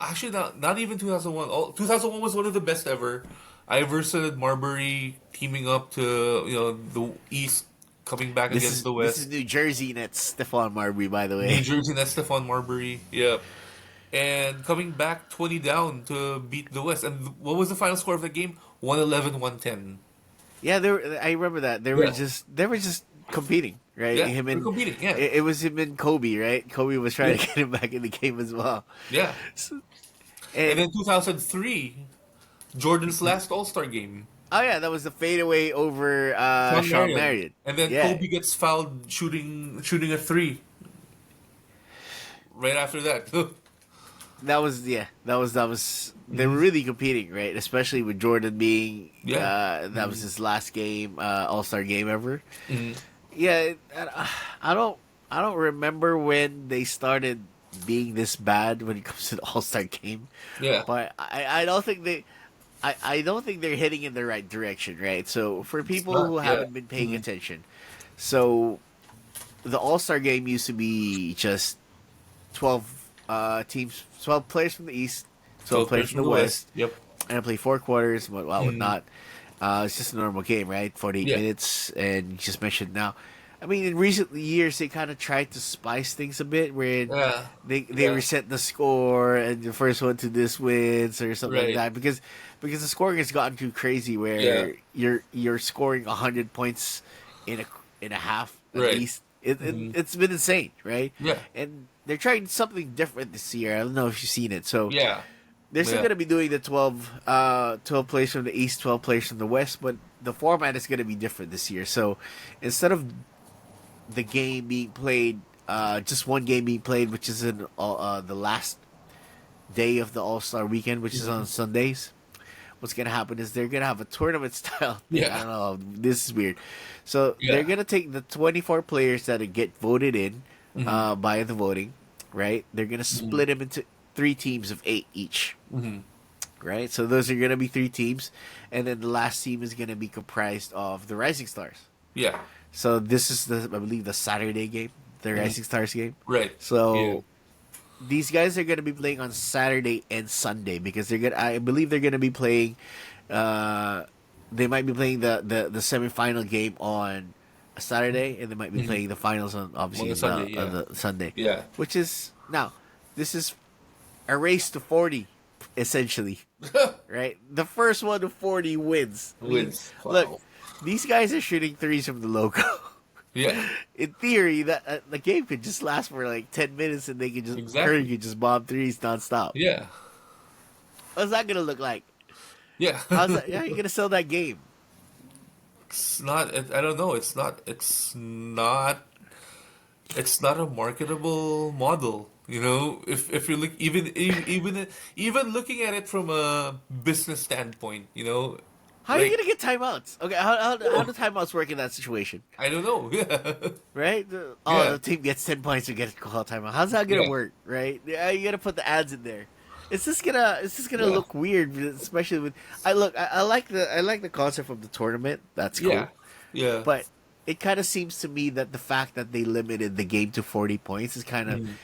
[SPEAKER 2] actually not even 2001. 2001 was one of the best ever. Iverson and Marbury teaming up to the East coming back against the
[SPEAKER 1] This is
[SPEAKER 2] West.
[SPEAKER 1] New Jersey, and it's Stephon Marbury, by the
[SPEAKER 2] New
[SPEAKER 1] way.
[SPEAKER 2] Jersey and Stephon Marbury. Yeah. And coming back 20 down to beat the West. And what was the final score of the game? 111-110.
[SPEAKER 1] Yeah, I remember that
[SPEAKER 2] Yeah.
[SPEAKER 1] they were just competing, right?
[SPEAKER 2] Yeah,
[SPEAKER 1] Him
[SPEAKER 2] we're
[SPEAKER 1] and
[SPEAKER 2] competing. Yeah.
[SPEAKER 1] it was him and Kobe, right? Kobe was trying
[SPEAKER 2] Yeah.
[SPEAKER 1] to get him back in the game as well.
[SPEAKER 2] Yeah.
[SPEAKER 1] So-
[SPEAKER 2] And
[SPEAKER 1] and
[SPEAKER 2] then 2003, Jordan's last All Star game.
[SPEAKER 1] oh yeah, that was the fadeaway over
[SPEAKER 2] Sean
[SPEAKER 1] Sean
[SPEAKER 2] Marion.
[SPEAKER 1] Marion.
[SPEAKER 2] And then
[SPEAKER 1] Yeah,
[SPEAKER 2] Kobe gets fouled shooting a three right after that.
[SPEAKER 1] that was they were really competing, right? Especially with Jordan being
[SPEAKER 2] Yeah.
[SPEAKER 1] that was his last game, All Star game ever.
[SPEAKER 2] Mhm.
[SPEAKER 1] Yeah, I don't remember when they started being this bad when it comes to the All Star game,
[SPEAKER 2] Yeah.
[SPEAKER 1] but I don't think I don't think they're heading in the right direction, right? So for
[SPEAKER 2] It's
[SPEAKER 1] people
[SPEAKER 2] not.
[SPEAKER 1] who
[SPEAKER 2] Yeah.
[SPEAKER 1] haven't been paying
[SPEAKER 2] Mhm.
[SPEAKER 1] attention, so the All Star game used to be just 12 teams, 12 players from the East, 12
[SPEAKER 2] 12
[SPEAKER 1] players
[SPEAKER 2] players
[SPEAKER 1] from
[SPEAKER 2] from
[SPEAKER 1] the
[SPEAKER 2] the West.
[SPEAKER 1] West,
[SPEAKER 2] Yep.
[SPEAKER 1] and play 4 quarters,
[SPEAKER 2] Mhm.
[SPEAKER 1] whatnot. It's just a normal game, right? 48
[SPEAKER 2] Yeah.
[SPEAKER 1] minutes, and you just mentioned now. I mean, in recent years, they kind of tried to spice things a bit, where
[SPEAKER 2] Yeah.
[SPEAKER 1] they
[SPEAKER 2] Yeah.
[SPEAKER 1] reset the score, and the first one to this wins or something like
[SPEAKER 2] Right.
[SPEAKER 1] that, because the scoring has gotten too crazy,
[SPEAKER 2] Yeah.
[SPEAKER 1] where you're scoring 100 points in a half at
[SPEAKER 2] Right.
[SPEAKER 1] least. It, it
[SPEAKER 2] Mhm.
[SPEAKER 1] it's been insane, right?
[SPEAKER 2] Yeah.
[SPEAKER 1] And they're trying something different this year. I don't know if you've seen it. So
[SPEAKER 2] Yeah.
[SPEAKER 1] they're still
[SPEAKER 2] Yeah.
[SPEAKER 1] going to be doing the 12 players from the East, 12 players from the West, but the format is going to be different this year. So instead of the game being played, just one game being played, which is in the last day of the All Star weekend, which is on
[SPEAKER 2] Mhm.
[SPEAKER 1] Sundays. What's gonna happen is they're gonna have a tournament style thing. I
[SPEAKER 2] Yeah.
[SPEAKER 1] don't know. This is weird. So they're
[SPEAKER 2] Yeah.
[SPEAKER 1] gonna take the 24 players that get voted in
[SPEAKER 2] Mhm.
[SPEAKER 1] by the voting, right? They're gonna
[SPEAKER 2] Mhm.
[SPEAKER 1] split them into 3 teams of 8 each,
[SPEAKER 2] Mhm.
[SPEAKER 1] right? So those are gonna be 3 teams, and then the last team is gonna be comprised of the Rising Stars.
[SPEAKER 2] Yeah.
[SPEAKER 1] So this is I believe the Saturday game, the
[SPEAKER 2] Mhm.
[SPEAKER 1] Rising Stars game.
[SPEAKER 2] Right. Yeah.
[SPEAKER 1] So these guys are going to be playing on Saturday and Sunday because I believe they're going to be playing. Uh, they might be playing the semifinal game on a Saturday, and they might be
[SPEAKER 2] Mhm.
[SPEAKER 1] playing the finals on
[SPEAKER 2] On
[SPEAKER 1] obviously
[SPEAKER 2] a Sunday.
[SPEAKER 1] on
[SPEAKER 2] Yeah.
[SPEAKER 1] the Sunday.
[SPEAKER 2] Yeah.
[SPEAKER 1] Which is now this is a race to 40, essentially, right? The first one to 40 wins. I mean,
[SPEAKER 2] Wins.
[SPEAKER 1] look,
[SPEAKER 2] Wow.
[SPEAKER 1] these guys are shooting threes from the logo.
[SPEAKER 2] Yeah.
[SPEAKER 1] In theory, that the game could just last for like 10 minutes, and they could just
[SPEAKER 2] Exactly.
[SPEAKER 1] Curry could just bomb threes nonstop.
[SPEAKER 2] Yeah.
[SPEAKER 1] What's that gonna look like?
[SPEAKER 2] Yeah.
[SPEAKER 1] How's that? How are you gonna sell that game?
[SPEAKER 2] It's not. I don't know. It's not. It's not. It's not a marketable model. You know, if you're look even looking at it from a business standpoint, you know,
[SPEAKER 1] How are you
[SPEAKER 2] like
[SPEAKER 1] gonna get timeouts? Okay, how do
[SPEAKER 2] oh,
[SPEAKER 1] timeouts work in that situation?
[SPEAKER 2] I don't know. Yeah,
[SPEAKER 1] Right?
[SPEAKER 2] yeah,
[SPEAKER 1] The team gets 10 points to get a call timeout. How's that gonna
[SPEAKER 2] yeah,
[SPEAKER 1] work? Right? Yeah, you gotta put the ads in there. It's just gonna
[SPEAKER 2] yeah,
[SPEAKER 1] look weird, especially with. I like the concept of the tournament. That's
[SPEAKER 2] yeah,
[SPEAKER 1] cool,
[SPEAKER 2] yeah.
[SPEAKER 1] but it kind of seems to me that the fact that they limited the game to 40 points is kind of
[SPEAKER 2] Mm.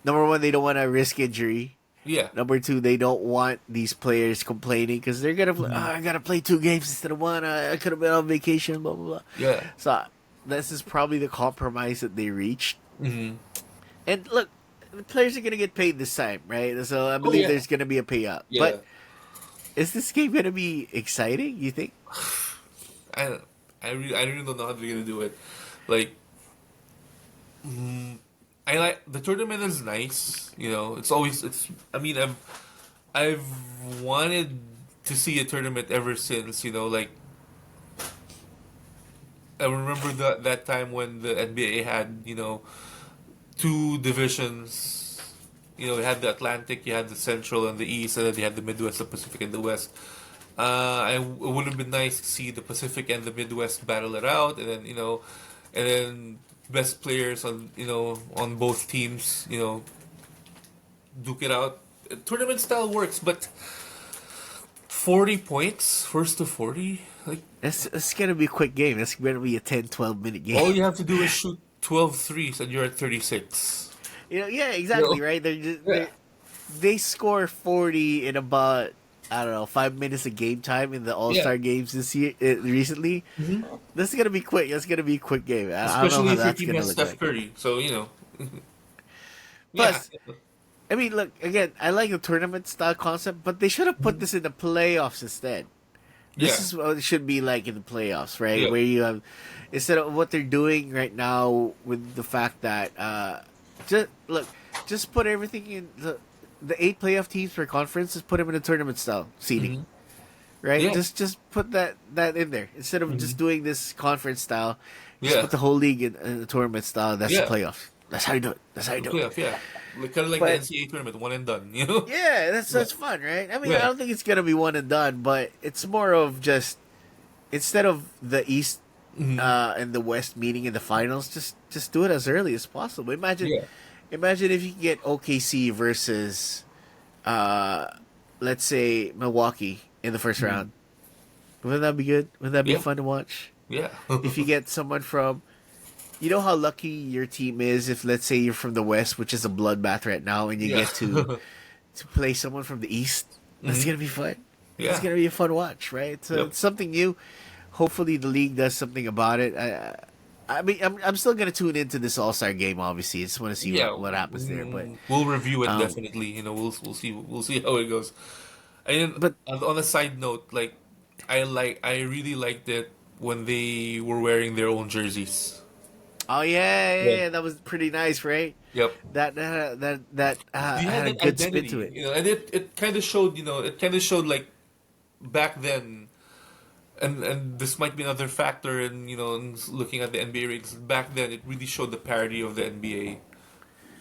[SPEAKER 1] number one. They don't want to risk injury.
[SPEAKER 2] Yeah.
[SPEAKER 1] Number two, they don't want these players complaining because they're gonna.
[SPEAKER 2] Mhm.
[SPEAKER 1] I gotta play 2 games instead of one. I could have been on vacation. Blah blah blah.
[SPEAKER 2] Yeah.
[SPEAKER 1] So this is probably the compromise that they reached.
[SPEAKER 2] Hmm.
[SPEAKER 1] And look, the players are gonna get paid this time, right? So I
[SPEAKER 2] Oh
[SPEAKER 1] believe
[SPEAKER 2] yeah.
[SPEAKER 1] there's gonna be a payout.
[SPEAKER 2] Yeah.
[SPEAKER 1] But is this game gonna be exciting? You think?
[SPEAKER 2] I I really don't know how they're gonna do it. Like, I like the tournament is nice. You know, it's always it's. I mean, I've wanted to see a tournament ever since. You know, like I remember that time when the NBA had two divisions. You know, you had the Atlantic, you had the Central and the East, and then you had the Midwest, the Pacific, and the West. It would have been nice to see the Pacific and the Midwest battle it out, and then and then best players on on both teams, duke it out. Tournament style works, but 40 points, first to 40, like
[SPEAKER 1] It's gonna be a quick game. It's gonna be a 10, 12 minute game.
[SPEAKER 2] all you have to do is shoot 12 threes, and you're at 36.
[SPEAKER 1] Yeah,
[SPEAKER 2] You
[SPEAKER 1] exactly,
[SPEAKER 2] know?
[SPEAKER 1] right?
[SPEAKER 2] Yeah.
[SPEAKER 1] They score 40 in about I don't know 5 minutes of game time in the All
[SPEAKER 2] Yeah.
[SPEAKER 1] Star games this year recently. This is gonna be quick. That's gonna be a quick game. I don't know
[SPEAKER 2] Especially
[SPEAKER 1] how
[SPEAKER 2] if your
[SPEAKER 1] that's
[SPEAKER 2] team
[SPEAKER 1] gonna
[SPEAKER 2] has
[SPEAKER 1] look
[SPEAKER 2] Steph
[SPEAKER 1] like.
[SPEAKER 2] Curry. So, yeah.
[SPEAKER 1] Plus, I mean, look again. I like the tournament style concept, but they should have put this in the playoffs instead. This
[SPEAKER 2] Yeah.
[SPEAKER 1] is what it should be like in the playoffs, right?
[SPEAKER 2] Yeah.
[SPEAKER 1] Where you have instead of what they're doing right now with the fact that just look, just put everything in the 8 playoff teams per conference. Just put them in a tournament style seating,
[SPEAKER 2] Hmm.
[SPEAKER 1] right?
[SPEAKER 2] Yeah.
[SPEAKER 1] Just put that in there instead of
[SPEAKER 2] Hmm.
[SPEAKER 1] just doing this conference style. Just
[SPEAKER 2] Yeah.
[SPEAKER 1] put the whole league in the tournament style. That's the
[SPEAKER 2] Yeah.
[SPEAKER 1] playoffs. That's how you do it. That's how you
[SPEAKER 2] The
[SPEAKER 1] do it.
[SPEAKER 2] playoff, yeah. Like, kind of like the
[SPEAKER 1] But
[SPEAKER 2] NCAA tournament, one and done.
[SPEAKER 1] yeah,
[SPEAKER 2] Yeah.
[SPEAKER 1] that's fun, right? I mean, I
[SPEAKER 2] Yeah.
[SPEAKER 1] don't think it's gonna be one and done, but it's more of just instead of the East
[SPEAKER 2] Hmm.
[SPEAKER 1] and the West meeting in the finals, just do it as early as possible.
[SPEAKER 2] Yeah.
[SPEAKER 1] Imagine if you get OKC versus, uh, let's say Milwaukee in the first
[SPEAKER 2] Mhm.
[SPEAKER 1] round. Wouldn't that be good? Wouldn't that be
[SPEAKER 2] Yeah.
[SPEAKER 1] fun to watch?
[SPEAKER 2] Yeah.
[SPEAKER 1] If you get someone from, you know how lucky your team is if let's say you're from the West, which is a bloodbath right now, and you
[SPEAKER 2] Yeah.
[SPEAKER 1] get to play someone from the East. That's
[SPEAKER 2] Hmm.
[SPEAKER 1] gonna be fun. It's
[SPEAKER 2] Yeah.
[SPEAKER 1] gonna be a fun watch, right? So
[SPEAKER 2] Yep.
[SPEAKER 1] it's something new. Hopefully, the league does something about it. I mean, I'm still gonna tune into this All Star game. Obviously, I just want to see
[SPEAKER 2] Yeah.
[SPEAKER 1] what happens there. But
[SPEAKER 2] We'll review it
[SPEAKER 1] um,
[SPEAKER 2] definitely. We'll see how it goes. And
[SPEAKER 1] but
[SPEAKER 2] on a side note, like I really liked it when they were wearing their own jerseys.
[SPEAKER 1] oh
[SPEAKER 2] Yeah.
[SPEAKER 1] yeah, that was pretty nice, right?
[SPEAKER 2] Yep.
[SPEAKER 1] That
[SPEAKER 2] They had
[SPEAKER 1] had a
[SPEAKER 2] that
[SPEAKER 1] good spin to
[SPEAKER 2] identity,
[SPEAKER 1] it.
[SPEAKER 2] and it kind of showed, like back then, and this might be another factor in in looking at the NBA ratings. Back then, it really showed the parity of the NBA,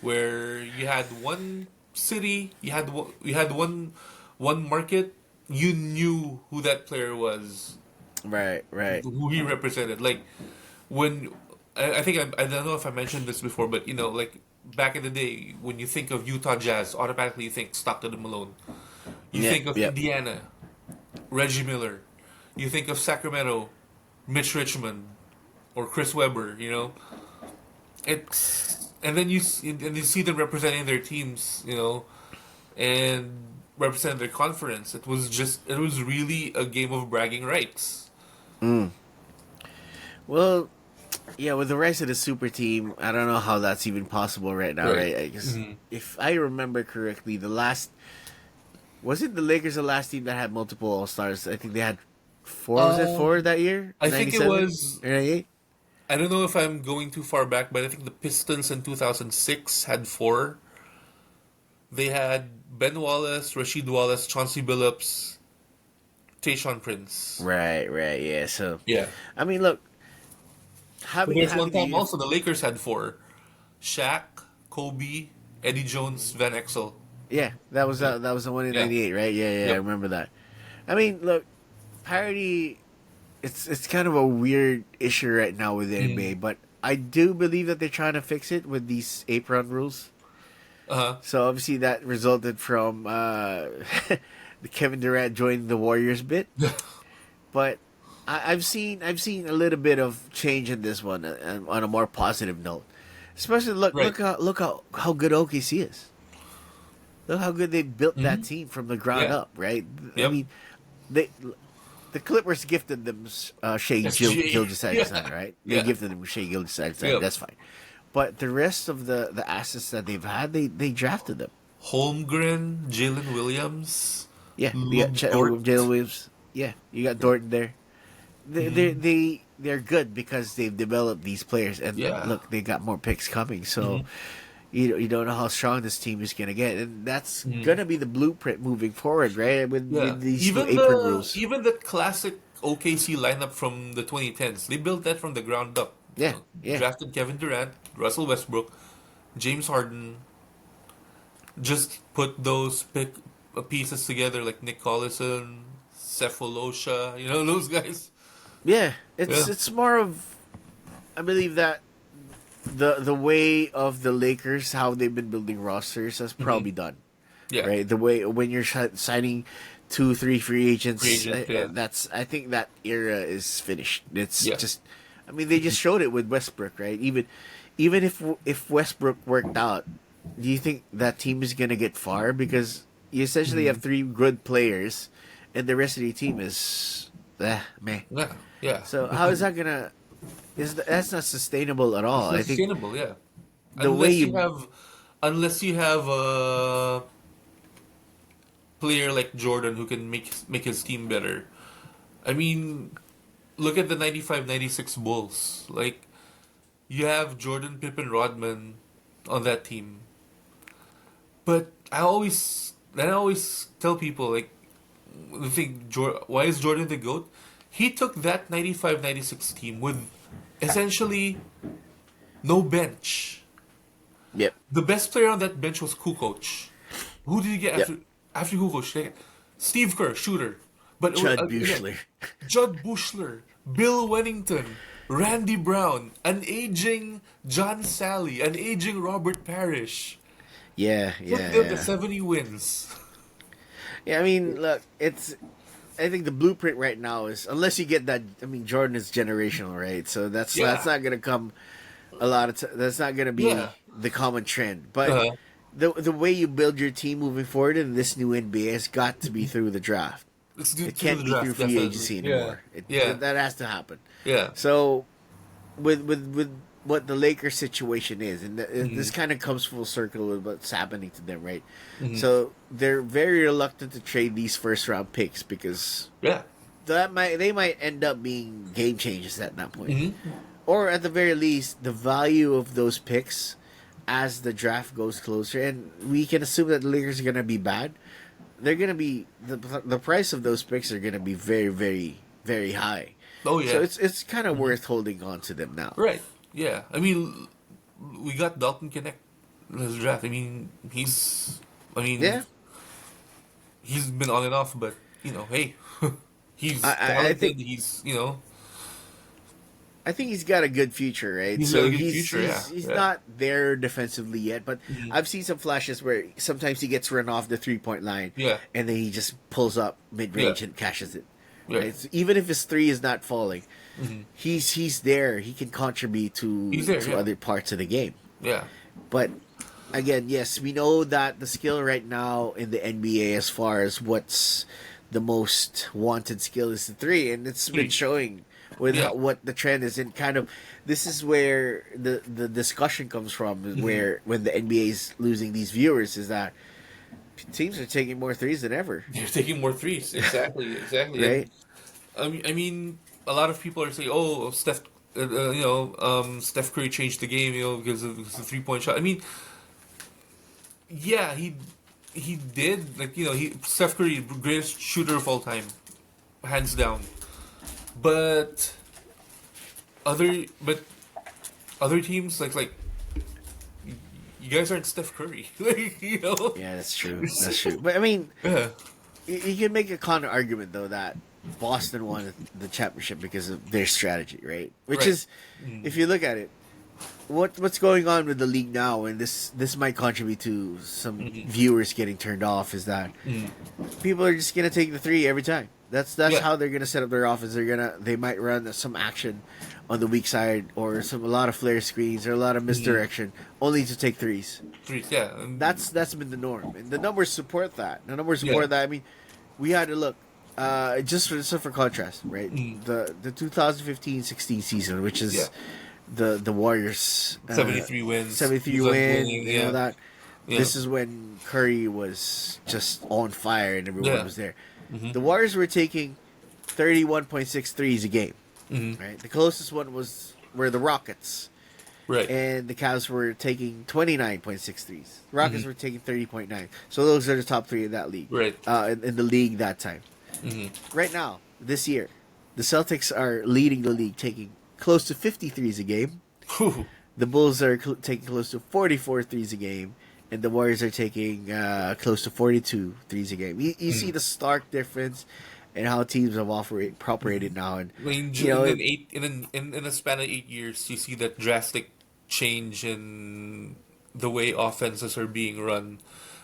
[SPEAKER 2] where you had one city, you had one market, you knew who that player was,
[SPEAKER 1] Right, right.
[SPEAKER 2] who he represented. Like when I think I don't know if I mentioned this before, but like back in the day, when you think of Utah Jazz, automatically you think Stockton and Malone. You
[SPEAKER 1] Yep,
[SPEAKER 2] think of
[SPEAKER 1] yep.
[SPEAKER 2] Indiana, Reggie Miller. You think of Sacramento, Mitch Richmond, or Chris Webber. It's and then and you see them representing their teams, and representing their conference. It was really a game of bragging rights.
[SPEAKER 1] Well, yeah, with the rise of the super team, I don't know how that's even possible right now,
[SPEAKER 2] Right.
[SPEAKER 1] right? I guess
[SPEAKER 2] Hmm.
[SPEAKER 1] if I remember correctly, the last was it the Lakers the last team that had multiple All Stars? I think they had four. Was it four that year?
[SPEAKER 2] I think it
[SPEAKER 1] 97
[SPEAKER 2] was.
[SPEAKER 1] or 98?
[SPEAKER 2] I don't know if I'm going too far back, but I think the Pistons in 2006 had four. They had Ben Wallace, Rasheed Wallace, Chauncey Billups, Tayshaun Prince.
[SPEAKER 1] Right, right, yeah. So
[SPEAKER 2] Yeah.
[SPEAKER 1] I mean, look,
[SPEAKER 2] But
[SPEAKER 1] having
[SPEAKER 2] there's one
[SPEAKER 1] having
[SPEAKER 2] time
[SPEAKER 1] a
[SPEAKER 2] also the Lakers had four. Shaq, Kobe, Eddie Jones, Van Exel.
[SPEAKER 1] Yeah, that was the one in
[SPEAKER 2] Yeah.
[SPEAKER 1] '98, right? Yeah, I
[SPEAKER 2] Yep.
[SPEAKER 1] remember that. I mean, look, parity. It's kind of a weird issue right now with the NBA,
[SPEAKER 2] Mm.
[SPEAKER 1] but I do believe that they're trying to fix it with these apron rules.
[SPEAKER 2] Uh
[SPEAKER 1] So obviously that resulted from the Kevin Durant joining the Warriors bit,
[SPEAKER 2] huh.
[SPEAKER 1] but I've seen a little bit of change in this one on a more positive note. Especially
[SPEAKER 2] Right.
[SPEAKER 1] look how good OKC is. Look how good they built that
[SPEAKER 2] Hmm.
[SPEAKER 1] team from the ground
[SPEAKER 2] Yeah.
[SPEAKER 1] up, right? I
[SPEAKER 2] Yep.
[SPEAKER 1] mean, they the Clippers gifted them
[SPEAKER 2] SGA.
[SPEAKER 1] Gilgeous
[SPEAKER 2] Yeah.
[SPEAKER 1] Alexander, right? They
[SPEAKER 2] Yeah.
[SPEAKER 1] gifted them Shea Gilgeous Alexander.
[SPEAKER 2] Yep.
[SPEAKER 1] That's fine. But the rest of the assets that they've had, they drafted them.
[SPEAKER 2] Holmgren, Jalen Williams,
[SPEAKER 1] Yeah, you got
[SPEAKER 2] Lou
[SPEAKER 1] Jalen
[SPEAKER 2] Dort.
[SPEAKER 1] Williams. Yeah, you got Dorton there.
[SPEAKER 2] Hmm.
[SPEAKER 1] They're good because they've developed these players, and
[SPEAKER 2] Yeah.
[SPEAKER 1] look, they got more picks coming. So
[SPEAKER 2] Hmm.
[SPEAKER 1] you don't know how strong this team is gonna get, and that's
[SPEAKER 2] Hmm.
[SPEAKER 1] gonna be the blueprint moving forward, right?
[SPEAKER 2] Yeah.
[SPEAKER 1] With these new apron rules.
[SPEAKER 2] Even the classic OKC lineup from the 2010s, they built that from the ground up.
[SPEAKER 1] Yeah, yeah,
[SPEAKER 2] Drafted Kevin Durant, Russell Westbrook, James Harden. Just put those pieces together like Nick Collison, Cephalosha, those guys.
[SPEAKER 1] yeah.
[SPEAKER 2] Yeah.
[SPEAKER 1] It's more of I believe that the way of the Lakers, how they've been building rosters, has
[SPEAKER 2] Hmm.
[SPEAKER 1] probably done.
[SPEAKER 2] Yeah.
[SPEAKER 1] Right? The way when you're signing two, three free
[SPEAKER 2] Free
[SPEAKER 1] agents,
[SPEAKER 2] agent. Yeah.
[SPEAKER 1] that's I think that era is finished. It's
[SPEAKER 2] Yeah.
[SPEAKER 1] just, I mean, they just showed it with Westbrook, right? Even if Westbrook worked out, do you think that team is gonna get far? Because you essentially have
[SPEAKER 2] Mhm.
[SPEAKER 1] three good players, and the rest of the team is meh.
[SPEAKER 2] Yeah. Yeah.
[SPEAKER 1] So how is that gonna? That's not sustainable at
[SPEAKER 2] It's
[SPEAKER 1] all.
[SPEAKER 2] not
[SPEAKER 1] I think
[SPEAKER 2] sustainable. Yeah.
[SPEAKER 1] the way
[SPEAKER 2] Unless you
[SPEAKER 1] you,
[SPEAKER 2] have, unless you have a player like Jordan who can make his team better. I mean, look at the 95-96 Bulls. Like, you have Jordan, Pippen, Rodman on that team. But I always tell people, like, the thing, why is Jordan the GOAT? He took that 95-96 team with essentially no bench.
[SPEAKER 1] yep,
[SPEAKER 2] The best player on that bench was Kukoc. Who did you get
[SPEAKER 1] yep,
[SPEAKER 2] after Kukoc? Like, Steve Kerr, shooter. But
[SPEAKER 1] Chud
[SPEAKER 2] again,
[SPEAKER 1] Buechler.
[SPEAKER 2] Judd Bushler, Bill Wennington, Randy Brown, an aging John Sally, an aging Robert Parrish.
[SPEAKER 1] Yeah,
[SPEAKER 2] Took
[SPEAKER 1] yeah,
[SPEAKER 2] them to
[SPEAKER 1] yeah.
[SPEAKER 2] 70 wins.
[SPEAKER 1] Yeah, I mean, look, it's. I think the blueprint right now is unless you get that. I mean, Jordan is generational, right? So that's
[SPEAKER 2] Yeah,
[SPEAKER 1] not gonna come a lot of. That's not gonna
[SPEAKER 2] yeah.
[SPEAKER 1] be the common trend. But
[SPEAKER 2] Uh,
[SPEAKER 1] the way you build your team moving forward in this new NBA has got to be through the draft.
[SPEAKER 2] let's do
[SPEAKER 1] It
[SPEAKER 2] through
[SPEAKER 1] can't
[SPEAKER 2] the
[SPEAKER 1] be through
[SPEAKER 2] draft,
[SPEAKER 1] free
[SPEAKER 2] definitely.
[SPEAKER 1] agency
[SPEAKER 2] Yeah,
[SPEAKER 1] anymore.
[SPEAKER 2] yeah,
[SPEAKER 1] That has to happen.
[SPEAKER 2] yeah.
[SPEAKER 1] So with what the Lakers situation is, and
[SPEAKER 2] Hmm.
[SPEAKER 1] this kind of comes full circle with what's happening to them, right?
[SPEAKER 2] Hmm.
[SPEAKER 1] So they're very reluctant to trade these first round picks because
[SPEAKER 2] Yeah.
[SPEAKER 1] they might end up being game changers at that point,
[SPEAKER 2] Hmm.
[SPEAKER 1] or at the very least, the value of those picks as the draft goes closer, and we can assume that the Lakers are gonna be bad. They're gonna be the price of those picks are gonna be very very high.
[SPEAKER 2] Oh
[SPEAKER 1] So
[SPEAKER 2] yeah.
[SPEAKER 1] it's kind of
[SPEAKER 2] Hmm.
[SPEAKER 1] worth holding on to them now.
[SPEAKER 2] Right. Yeah. I mean, we got Dalton Connect in his draft. I mean, I mean,
[SPEAKER 1] Yeah,
[SPEAKER 2] he's been on and off, but hey, he's
[SPEAKER 1] I
[SPEAKER 2] talented.
[SPEAKER 1] think he's got a good future, right?
[SPEAKER 2] He's got
[SPEAKER 1] So
[SPEAKER 2] a good future. Yeah.
[SPEAKER 1] he's
[SPEAKER 2] Yeah.
[SPEAKER 1] not there defensively yet, but
[SPEAKER 2] Mhm.
[SPEAKER 1] I've seen some flashes where sometimes he gets run off the 3 point line,
[SPEAKER 2] Yeah.
[SPEAKER 1] and then he just pulls up mid
[SPEAKER 2] Yeah.
[SPEAKER 1] range and cashes it.
[SPEAKER 2] Yeah.
[SPEAKER 1] Right? So even if his three is not falling,
[SPEAKER 2] Hmm.
[SPEAKER 1] he's there. He can contribute
[SPEAKER 2] He's there.
[SPEAKER 1] to
[SPEAKER 2] Yeah.
[SPEAKER 1] other parts of the game.
[SPEAKER 2] Yeah.
[SPEAKER 1] But again, yes, we know that the skill right now in the NBA, as far as what's the most wanted skill, is the three, and it's been
[SPEAKER 2] Three.
[SPEAKER 1] showing with
[SPEAKER 2] Yeah.
[SPEAKER 1] what the trend is. And kind of, this is where the discussion comes from. Is
[SPEAKER 2] Mhm.
[SPEAKER 1] where when the NBA is losing these viewers, is that teams are taking more threes than ever,
[SPEAKER 2] They're taking more threes. Exactly. Exactly. And
[SPEAKER 1] right?
[SPEAKER 2] I mean, a lot of people are saying, "Oh, Steph Curry changed the game, because of the 3-point shot." I mean, yeah, he did. Like, Steph Curry, greatest shooter of all time, hands down. But other but other teams, like, guys aren't Steph Curry. Like, you know.
[SPEAKER 1] Yeah, that's true. That's true. But I mean,
[SPEAKER 2] Yeah.
[SPEAKER 1] you can make a counter argument though that Boston won the championship because of their strategy, right? Which
[SPEAKER 2] Right.
[SPEAKER 1] is, if you look at it, what's going on with the league now, and this might contribute to some viewers getting turned off, is that people are just gonna take the three every time. That's
[SPEAKER 2] Yeah.
[SPEAKER 1] how they're gonna set up their offense. They might run some action on the weak side or a lot of flare screens or a lot of misdirection, only to take threes.
[SPEAKER 2] Threes. Yeah. And
[SPEAKER 1] That's been the norm, and the numbers support that. The numbers
[SPEAKER 2] Yeah.
[SPEAKER 1] support that. I mean, we had to look just for contrast, right? The 2015-16 season, which is the Warriors
[SPEAKER 2] 73 wins.
[SPEAKER 1] 73
[SPEAKER 2] He's
[SPEAKER 1] win,
[SPEAKER 2] winning,
[SPEAKER 1] you know that.
[SPEAKER 2] Yeah.
[SPEAKER 1] This is when Curry was just on fire and everyone
[SPEAKER 2] Yeah.
[SPEAKER 1] was there. The Warriors were taking 31.6 threes a game, right? The closest one were the Rockets.
[SPEAKER 2] Right.
[SPEAKER 1] And the Cavs were taking 29.6 threes. The Rockets were taking 30.9. So those are the top three in that league.
[SPEAKER 2] Right.
[SPEAKER 1] In the league that time. Right now, this year, the Celtics are leading the league, taking close to 50 threes a game.
[SPEAKER 2] Whew.
[SPEAKER 1] The Bulls are taking close to 44 threes a game. And the Warriors are taking close to 42 threes a game. You see the stark difference in how teams have operated now. And
[SPEAKER 2] I mean,
[SPEAKER 1] you know,
[SPEAKER 2] in a span of 8 years, you see that drastic change in the way offenses are being run.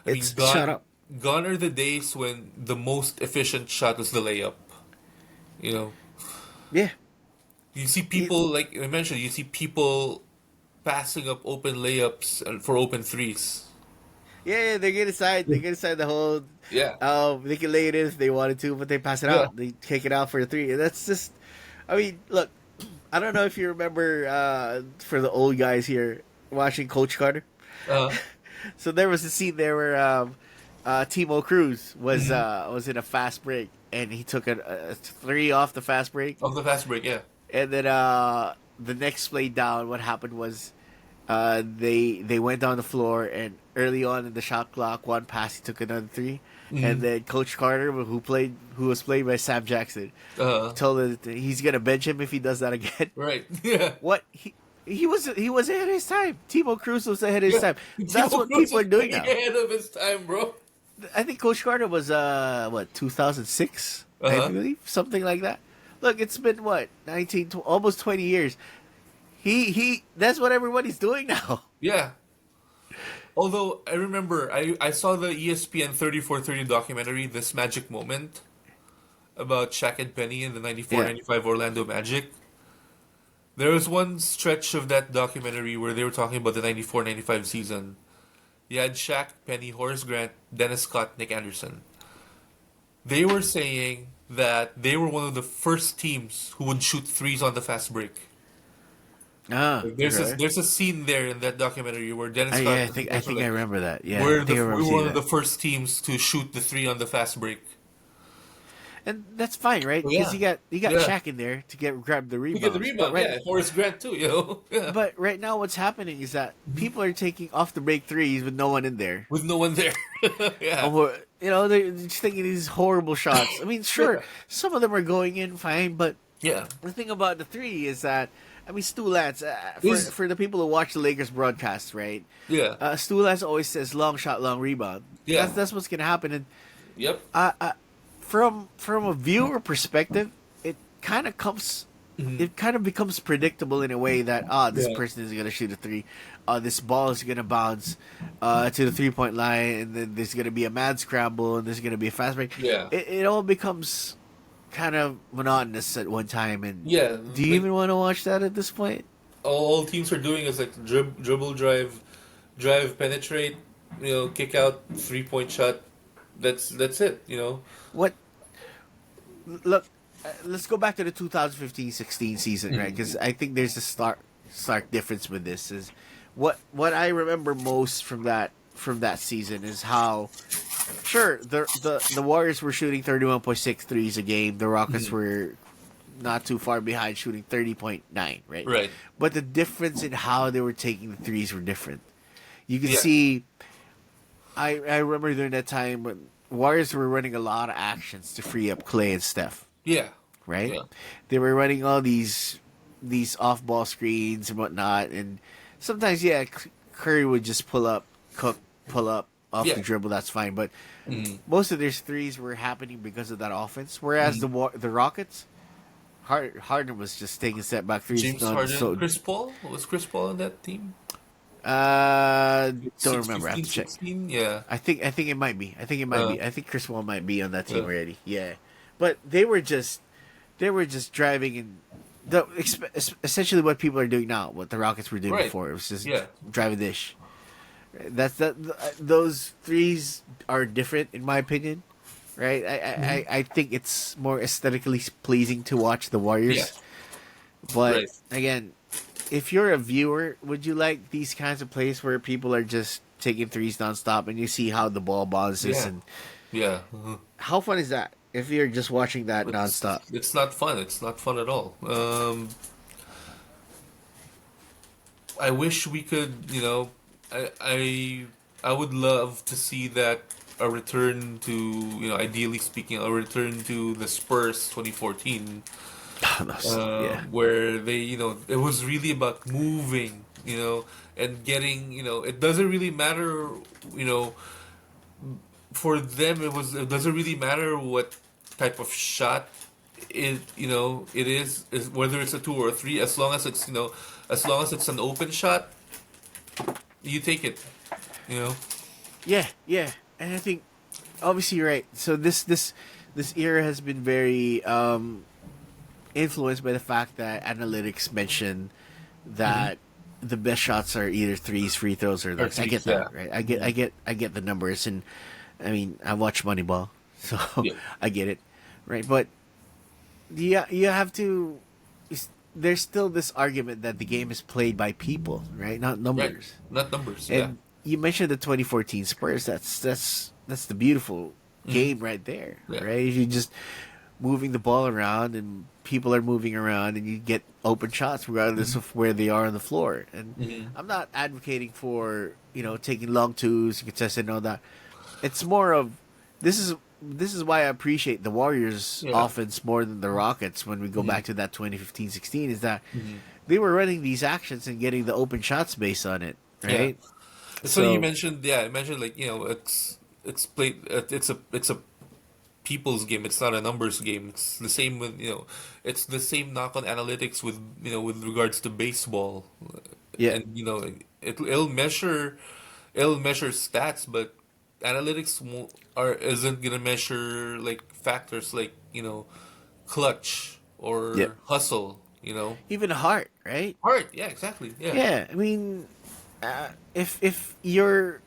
[SPEAKER 2] I mean,
[SPEAKER 1] shut up.
[SPEAKER 2] gone are the days when the most efficient shot was the layup. You know,
[SPEAKER 1] Yeah.
[SPEAKER 2] you see people like I mentioned. You see people passing up open layups and for open threes.
[SPEAKER 1] Yeah, they get inside. They get inside the hole.
[SPEAKER 2] Yeah.
[SPEAKER 1] They can lay it in if they wanted to, but they pass it out. They kick it out for a three. And that's just, I mean, look, I don't know if you remember for the old guys here watching Coach Carter.
[SPEAKER 2] Uh,
[SPEAKER 1] So there was a scene there where Timo Cruz was in a fast break and he took a three off the fast break.
[SPEAKER 2] of the fast break, yeah.
[SPEAKER 1] And then the next play down, what happened was they went down the floor, and early on in the shot clock, one pass he took another three, and then Coach Carter, who was played by Sam Jackson, told him that he's gonna bench him if he does that again.
[SPEAKER 2] Right. Yeah.
[SPEAKER 1] What he was ahead of his time. Timo Cruz was ahead of his time. That's
[SPEAKER 2] Timo
[SPEAKER 1] what
[SPEAKER 2] Cruz
[SPEAKER 1] people are
[SPEAKER 2] is
[SPEAKER 1] doing
[SPEAKER 2] way
[SPEAKER 1] now.
[SPEAKER 2] Ahead of his time, bro.
[SPEAKER 1] I think Coach Carter was 2006, I believe, something like that. Look, it's been what, almost 20 years. He that's what everybody's doing now.
[SPEAKER 2] Yeah. Although I remember I saw the ESPN 3430 documentary, This Magic Moment, about Shaq and Penny in the 94-95 Orlando Magic. There was one stretch of that documentary where they were talking about the 94-95 season. You had Shaq, Penny, Horace Grant, Dennis Scott, Nick Anderson. They were saying that they were one of the first teams who would shoot threes on the fast break. There's a scene there in that documentary where Dennis Scott.
[SPEAKER 1] Yeah, I think I remember that. Yeah,
[SPEAKER 2] we're
[SPEAKER 1] I think I remember seeing
[SPEAKER 2] one of
[SPEAKER 1] that.
[SPEAKER 2] the first teams to shoot the three on the fast break.
[SPEAKER 1] And that's fine, right?
[SPEAKER 2] Oh,
[SPEAKER 1] Because
[SPEAKER 2] yeah.
[SPEAKER 1] you got
[SPEAKER 2] Yeah.
[SPEAKER 1] Shaq in there to grab the
[SPEAKER 2] You
[SPEAKER 1] rebound.
[SPEAKER 2] get the rebound, yeah. Horace Grant too, you know. Yeah.
[SPEAKER 1] But right now, what's happening is that people are taking off the break threes with no one in there.
[SPEAKER 2] With no one there. Yeah.
[SPEAKER 1] Or, they're just taking these horrible shots. I mean, sure,
[SPEAKER 2] Yeah.
[SPEAKER 1] some of them are going in fine, but
[SPEAKER 2] Yeah.
[SPEAKER 1] the thing about the three is that, I mean, Stu Lance,
[SPEAKER 2] He's-
[SPEAKER 1] for the people who watch the Lakers broadcast, right?
[SPEAKER 2] Yeah.
[SPEAKER 1] Stu Lance always says long shot, long rebound.
[SPEAKER 2] Yeah.
[SPEAKER 1] That's what's gonna happen. And
[SPEAKER 2] Yep.
[SPEAKER 1] from a viewer perspective, it kind of comes. It kind of becomes predictable in a way that this
[SPEAKER 2] Yeah.
[SPEAKER 1] person is gonna shoot a three, this ball is gonna bounce to the 3-point line, and then there's gonna be a mad scramble, and there's gonna be a fast break.
[SPEAKER 2] Yeah.
[SPEAKER 1] It all becomes kind of monotonous at one time. And
[SPEAKER 2] Yeah.
[SPEAKER 1] do you even want to watch that at this point?
[SPEAKER 2] All teams are doing is like dribble, drive, penetrate, kick out, 3-point shot. That's it,
[SPEAKER 1] What? Look, let's go back to the 2015-16 season, right? Because I think there's a stark difference with this. Is what I remember most from that season is how, sure, the Warriors were shooting 31.6 threes a game. The Rockets were not too far behind, shooting 30.9, right?
[SPEAKER 2] Right.
[SPEAKER 1] But the difference in how they were taking the threes were different. You can
[SPEAKER 2] Yeah.
[SPEAKER 1] see. I remember during that time when Warriors were running a lot of actions to free up Clay and Steph,
[SPEAKER 2] Yeah.
[SPEAKER 1] right?
[SPEAKER 2] Yeah.
[SPEAKER 1] They were running all these off-ball screens and whatnot, and sometimes, Curry would just pull up, cook, pull up off
[SPEAKER 2] Yeah.
[SPEAKER 1] the dribble. That's fine. But
[SPEAKER 2] Mm.
[SPEAKER 1] most of their threes were happening because of that offense. Whereas the Rockets, Harden was just taking step back threes.
[SPEAKER 2] James
[SPEAKER 1] No,
[SPEAKER 2] Harden,
[SPEAKER 1] so
[SPEAKER 2] Chris Paul, was Chris Paul on that team?
[SPEAKER 1] don't remember. I have
[SPEAKER 2] 15,
[SPEAKER 1] to check.
[SPEAKER 2] 16? Yeah.
[SPEAKER 1] I think it might be. I think it might
[SPEAKER 2] Uh,
[SPEAKER 1] be. I think Chris Paul might be on that team
[SPEAKER 2] uh,
[SPEAKER 1] already. Yeah, but they were just driving and essentially what people are doing now, what the Rockets were doing
[SPEAKER 2] right.
[SPEAKER 1] before. It was just
[SPEAKER 2] Yeah.
[SPEAKER 1] driving dish. That's that. Those threes are different in my opinion, right? I think it's more aesthetically pleasing to watch the
[SPEAKER 2] Yeah.
[SPEAKER 1] Warriors. But
[SPEAKER 2] Right.
[SPEAKER 1] again, if you're a viewer, would you like these kinds of plays where people are just taking threes nonstop and you see how the ball bounces
[SPEAKER 2] Yeah.
[SPEAKER 1] and
[SPEAKER 2] Yeah.
[SPEAKER 1] how fun is that if you're just watching that nonstop?
[SPEAKER 2] It's not fun. It's not fun at all. I wish we could, I would love to see that a return to, ideally speaking, a return to the Spurs 2014,
[SPEAKER 1] Yeah,
[SPEAKER 2] where they, it was really about moving, and getting, it doesn't really matter, you know, for them it doesn't really matter what type of shot it is whether it's a two or a three, as long as it's an open shot, you take it, you know.
[SPEAKER 1] yeah, and I think obviously you're right. So this era has been very influenced by the fact that analytics mention that the best shots are either threes, free throws, or dunks. I
[SPEAKER 2] Threes,
[SPEAKER 1] get
[SPEAKER 2] yeah.
[SPEAKER 1] that, right? I get the numbers, and I mean I watch Moneyball, so
[SPEAKER 2] Yeah.
[SPEAKER 1] I get it, right? But you have to. There's still this argument that the game is played by people, right? Not
[SPEAKER 2] Right,
[SPEAKER 1] numbers.
[SPEAKER 2] not numbers. Yeah.
[SPEAKER 1] And you mentioned the 2014 Spurs. That's the beautiful game right there,
[SPEAKER 2] Yeah.
[SPEAKER 1] right? If you just moving the ball around and people are moving around and you get open shots regardless of where they are on the floor. And I'm not advocating for taking long twos, contested and all that. It's more of this is why I appreciate the Warriors
[SPEAKER 2] Yeah.
[SPEAKER 1] offense more than the Rockets when we go back to that 2015-16 is that they were running these actions and getting the open shots based on it, right?
[SPEAKER 2] So you mentioned, I mentioned, like, it's played, it's a people's game. It's not a numbers game. It's the same with, it's the same knock on analytics with, with regards to baseball.
[SPEAKER 1] Yeah.
[SPEAKER 2] And it'll measure stats, but analytics isn't gonna measure like factors like, clutch or
[SPEAKER 1] Yep.
[SPEAKER 2] hustle,
[SPEAKER 1] Even heart, right?
[SPEAKER 2] Heart. Yeah, exactly. Yeah.
[SPEAKER 1] Yeah, I mean, if you're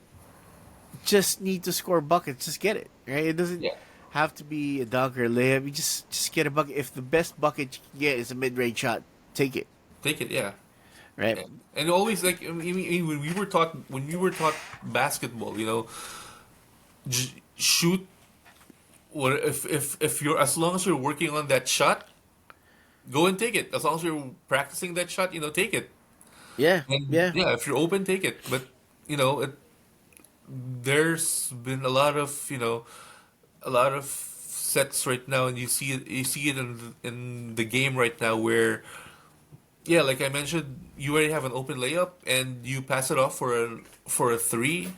[SPEAKER 1] just need to score buckets, just get it, right? It doesn't
[SPEAKER 2] Yeah.
[SPEAKER 1] have to be a dunk or a layup. You just get a bucket. If the best bucket you can get is a mid-range shot, take it,
[SPEAKER 2] Take it. Yeah.
[SPEAKER 1] right?
[SPEAKER 2] Yeah. And always, like, I mean, when we were taught basketball, shoot. What if you're, as long as you're working on that shot, go and take it. As long as you're practicing that shot, take it.
[SPEAKER 1] Yeah,
[SPEAKER 2] And
[SPEAKER 1] yeah,
[SPEAKER 2] yeah, if you're open, take it. But there's been a lot of sets right now, and you see it in the game right now where, yeah, like I mentioned, you already have an open layup and you pass it off for a three.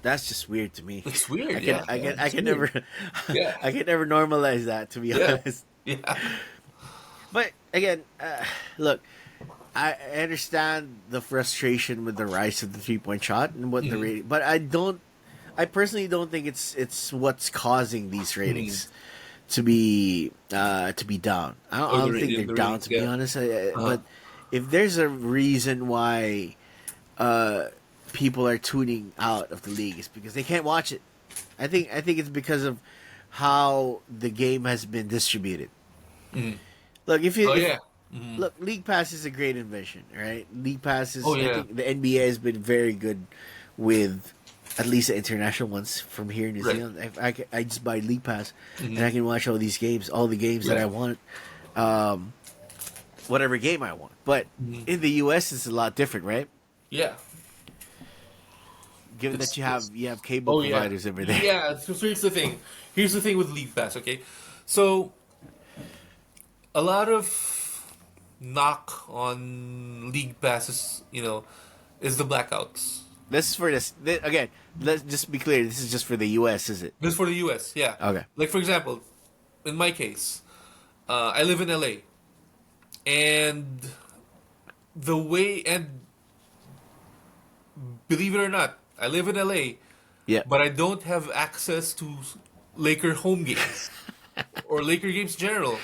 [SPEAKER 1] that's just weird to me.
[SPEAKER 2] It's weird.
[SPEAKER 1] I can,
[SPEAKER 2] Yeah,
[SPEAKER 1] I
[SPEAKER 2] yeah,
[SPEAKER 1] can, I
[SPEAKER 2] it's
[SPEAKER 1] can
[SPEAKER 2] weird.
[SPEAKER 1] never,
[SPEAKER 2] Yeah.
[SPEAKER 1] I can never normalize that, to be
[SPEAKER 2] Yeah.
[SPEAKER 1] honest.
[SPEAKER 2] Yeah.
[SPEAKER 1] But again, look, I understand the frustration with the rise of the 3-point shot and what the rating, but I personally don't think it's what's causing these ratings to be down. I
[SPEAKER 2] Or
[SPEAKER 1] don't
[SPEAKER 2] the
[SPEAKER 1] think
[SPEAKER 2] rating-
[SPEAKER 1] they're
[SPEAKER 2] the
[SPEAKER 1] down,
[SPEAKER 2] ratings,
[SPEAKER 1] to be
[SPEAKER 2] yeah.
[SPEAKER 1] honest. But if there's a reason why people are tuning out of the league, it's because they can't watch it. I think it's because of how the game has been distributed. Look, if you
[SPEAKER 2] Oh
[SPEAKER 1] if-
[SPEAKER 2] yeah.
[SPEAKER 1] look, League Pass is a great invention, right? League Pass is.
[SPEAKER 2] Oh,
[SPEAKER 1] I
[SPEAKER 2] yeah.
[SPEAKER 1] think the NBA has been very good with at least the international ones from here in New
[SPEAKER 2] Right.
[SPEAKER 1] Zealand. I just buy League Pass and I can watch all these games, all the games that
[SPEAKER 2] Yeah.
[SPEAKER 1] I want, whatever game I want. But in the US, it's a lot different, right?
[SPEAKER 2] Yeah.
[SPEAKER 1] Given
[SPEAKER 2] It's-
[SPEAKER 1] that you have cable
[SPEAKER 2] Oh yeah.
[SPEAKER 1] providers over there.
[SPEAKER 2] Yeah. So here's the thing. Here's the thing with League Pass. Okay. So a lot of knock on League Pass is, is the blackouts.
[SPEAKER 1] This is for this again. Let's just be clear. This is just for the U.S., is it?
[SPEAKER 2] This is for the U.S. Yeah.
[SPEAKER 1] Okay.
[SPEAKER 2] Like for example, in my case, I live in LA, and the way and believe it or not, I live in LA,
[SPEAKER 1] Yeah.
[SPEAKER 2] but I don't have access to Laker home games or Laker games general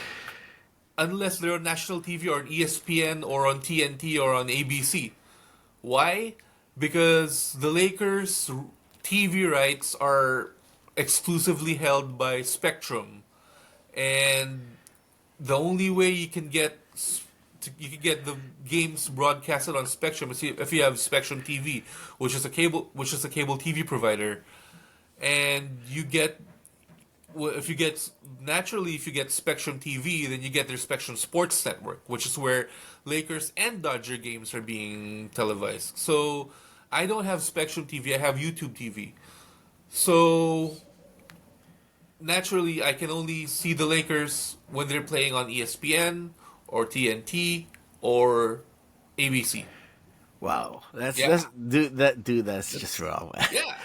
[SPEAKER 2] unless they're on national TV or on ESPN or on TNT or on ABC. Why? Because the Lakers TV rights are exclusively held by Spectrum, and the only way you can get the games broadcasted on Spectrum is if you have Spectrum TV, which is a cable TV provider, and you get if you get naturally if you get Spectrum TV, then you get their Spectrum Sports Network, which is where Lakers and Dodger games are being televised. So I don't have Spectrum TV; I have YouTube TV. So naturally, I can only see the Lakers when they're playing on ESPN or TNT or ABC.
[SPEAKER 1] Wow,
[SPEAKER 2] Yeah.
[SPEAKER 1] that's just wrong, man.
[SPEAKER 2] Yeah,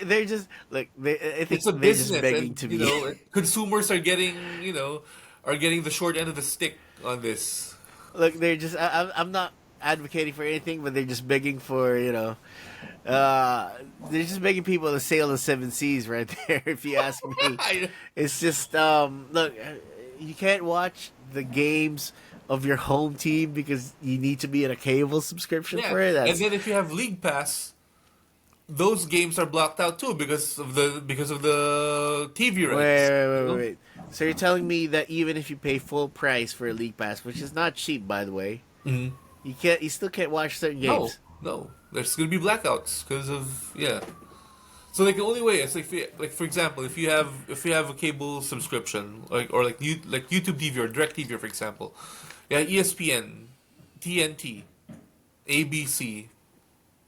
[SPEAKER 1] They're just like I think
[SPEAKER 2] it's a
[SPEAKER 1] they're just
[SPEAKER 2] business,
[SPEAKER 1] begging
[SPEAKER 2] and
[SPEAKER 1] to be.
[SPEAKER 2] consumers are getting are getting the short end of the stick on this.
[SPEAKER 1] Look, they're just. I'm not advocating for anything, but they're just begging for they're just begging people to sail the seven seas right there. If you ask me,
[SPEAKER 2] I-
[SPEAKER 1] it's just look, you can't watch the games of your home team because you need to be in a cable subscription
[SPEAKER 2] yeah,
[SPEAKER 1] for it.
[SPEAKER 2] and
[SPEAKER 1] That's
[SPEAKER 2] then if you have League Pass, those games are blocked out too because of the TV rights.
[SPEAKER 1] wait. So you're telling me that even if you pay full price for a league pass, which is not cheap, by the way,
[SPEAKER 2] Mhm.
[SPEAKER 1] you still can't watch certain
[SPEAKER 2] No,
[SPEAKER 1] games.
[SPEAKER 2] no. There's gonna be blackouts because of yeah. So like the only way is like for example, if you have a cable subscription like YouTube TV or Direct TV for example, yeah, ESPN, TNT, ABC,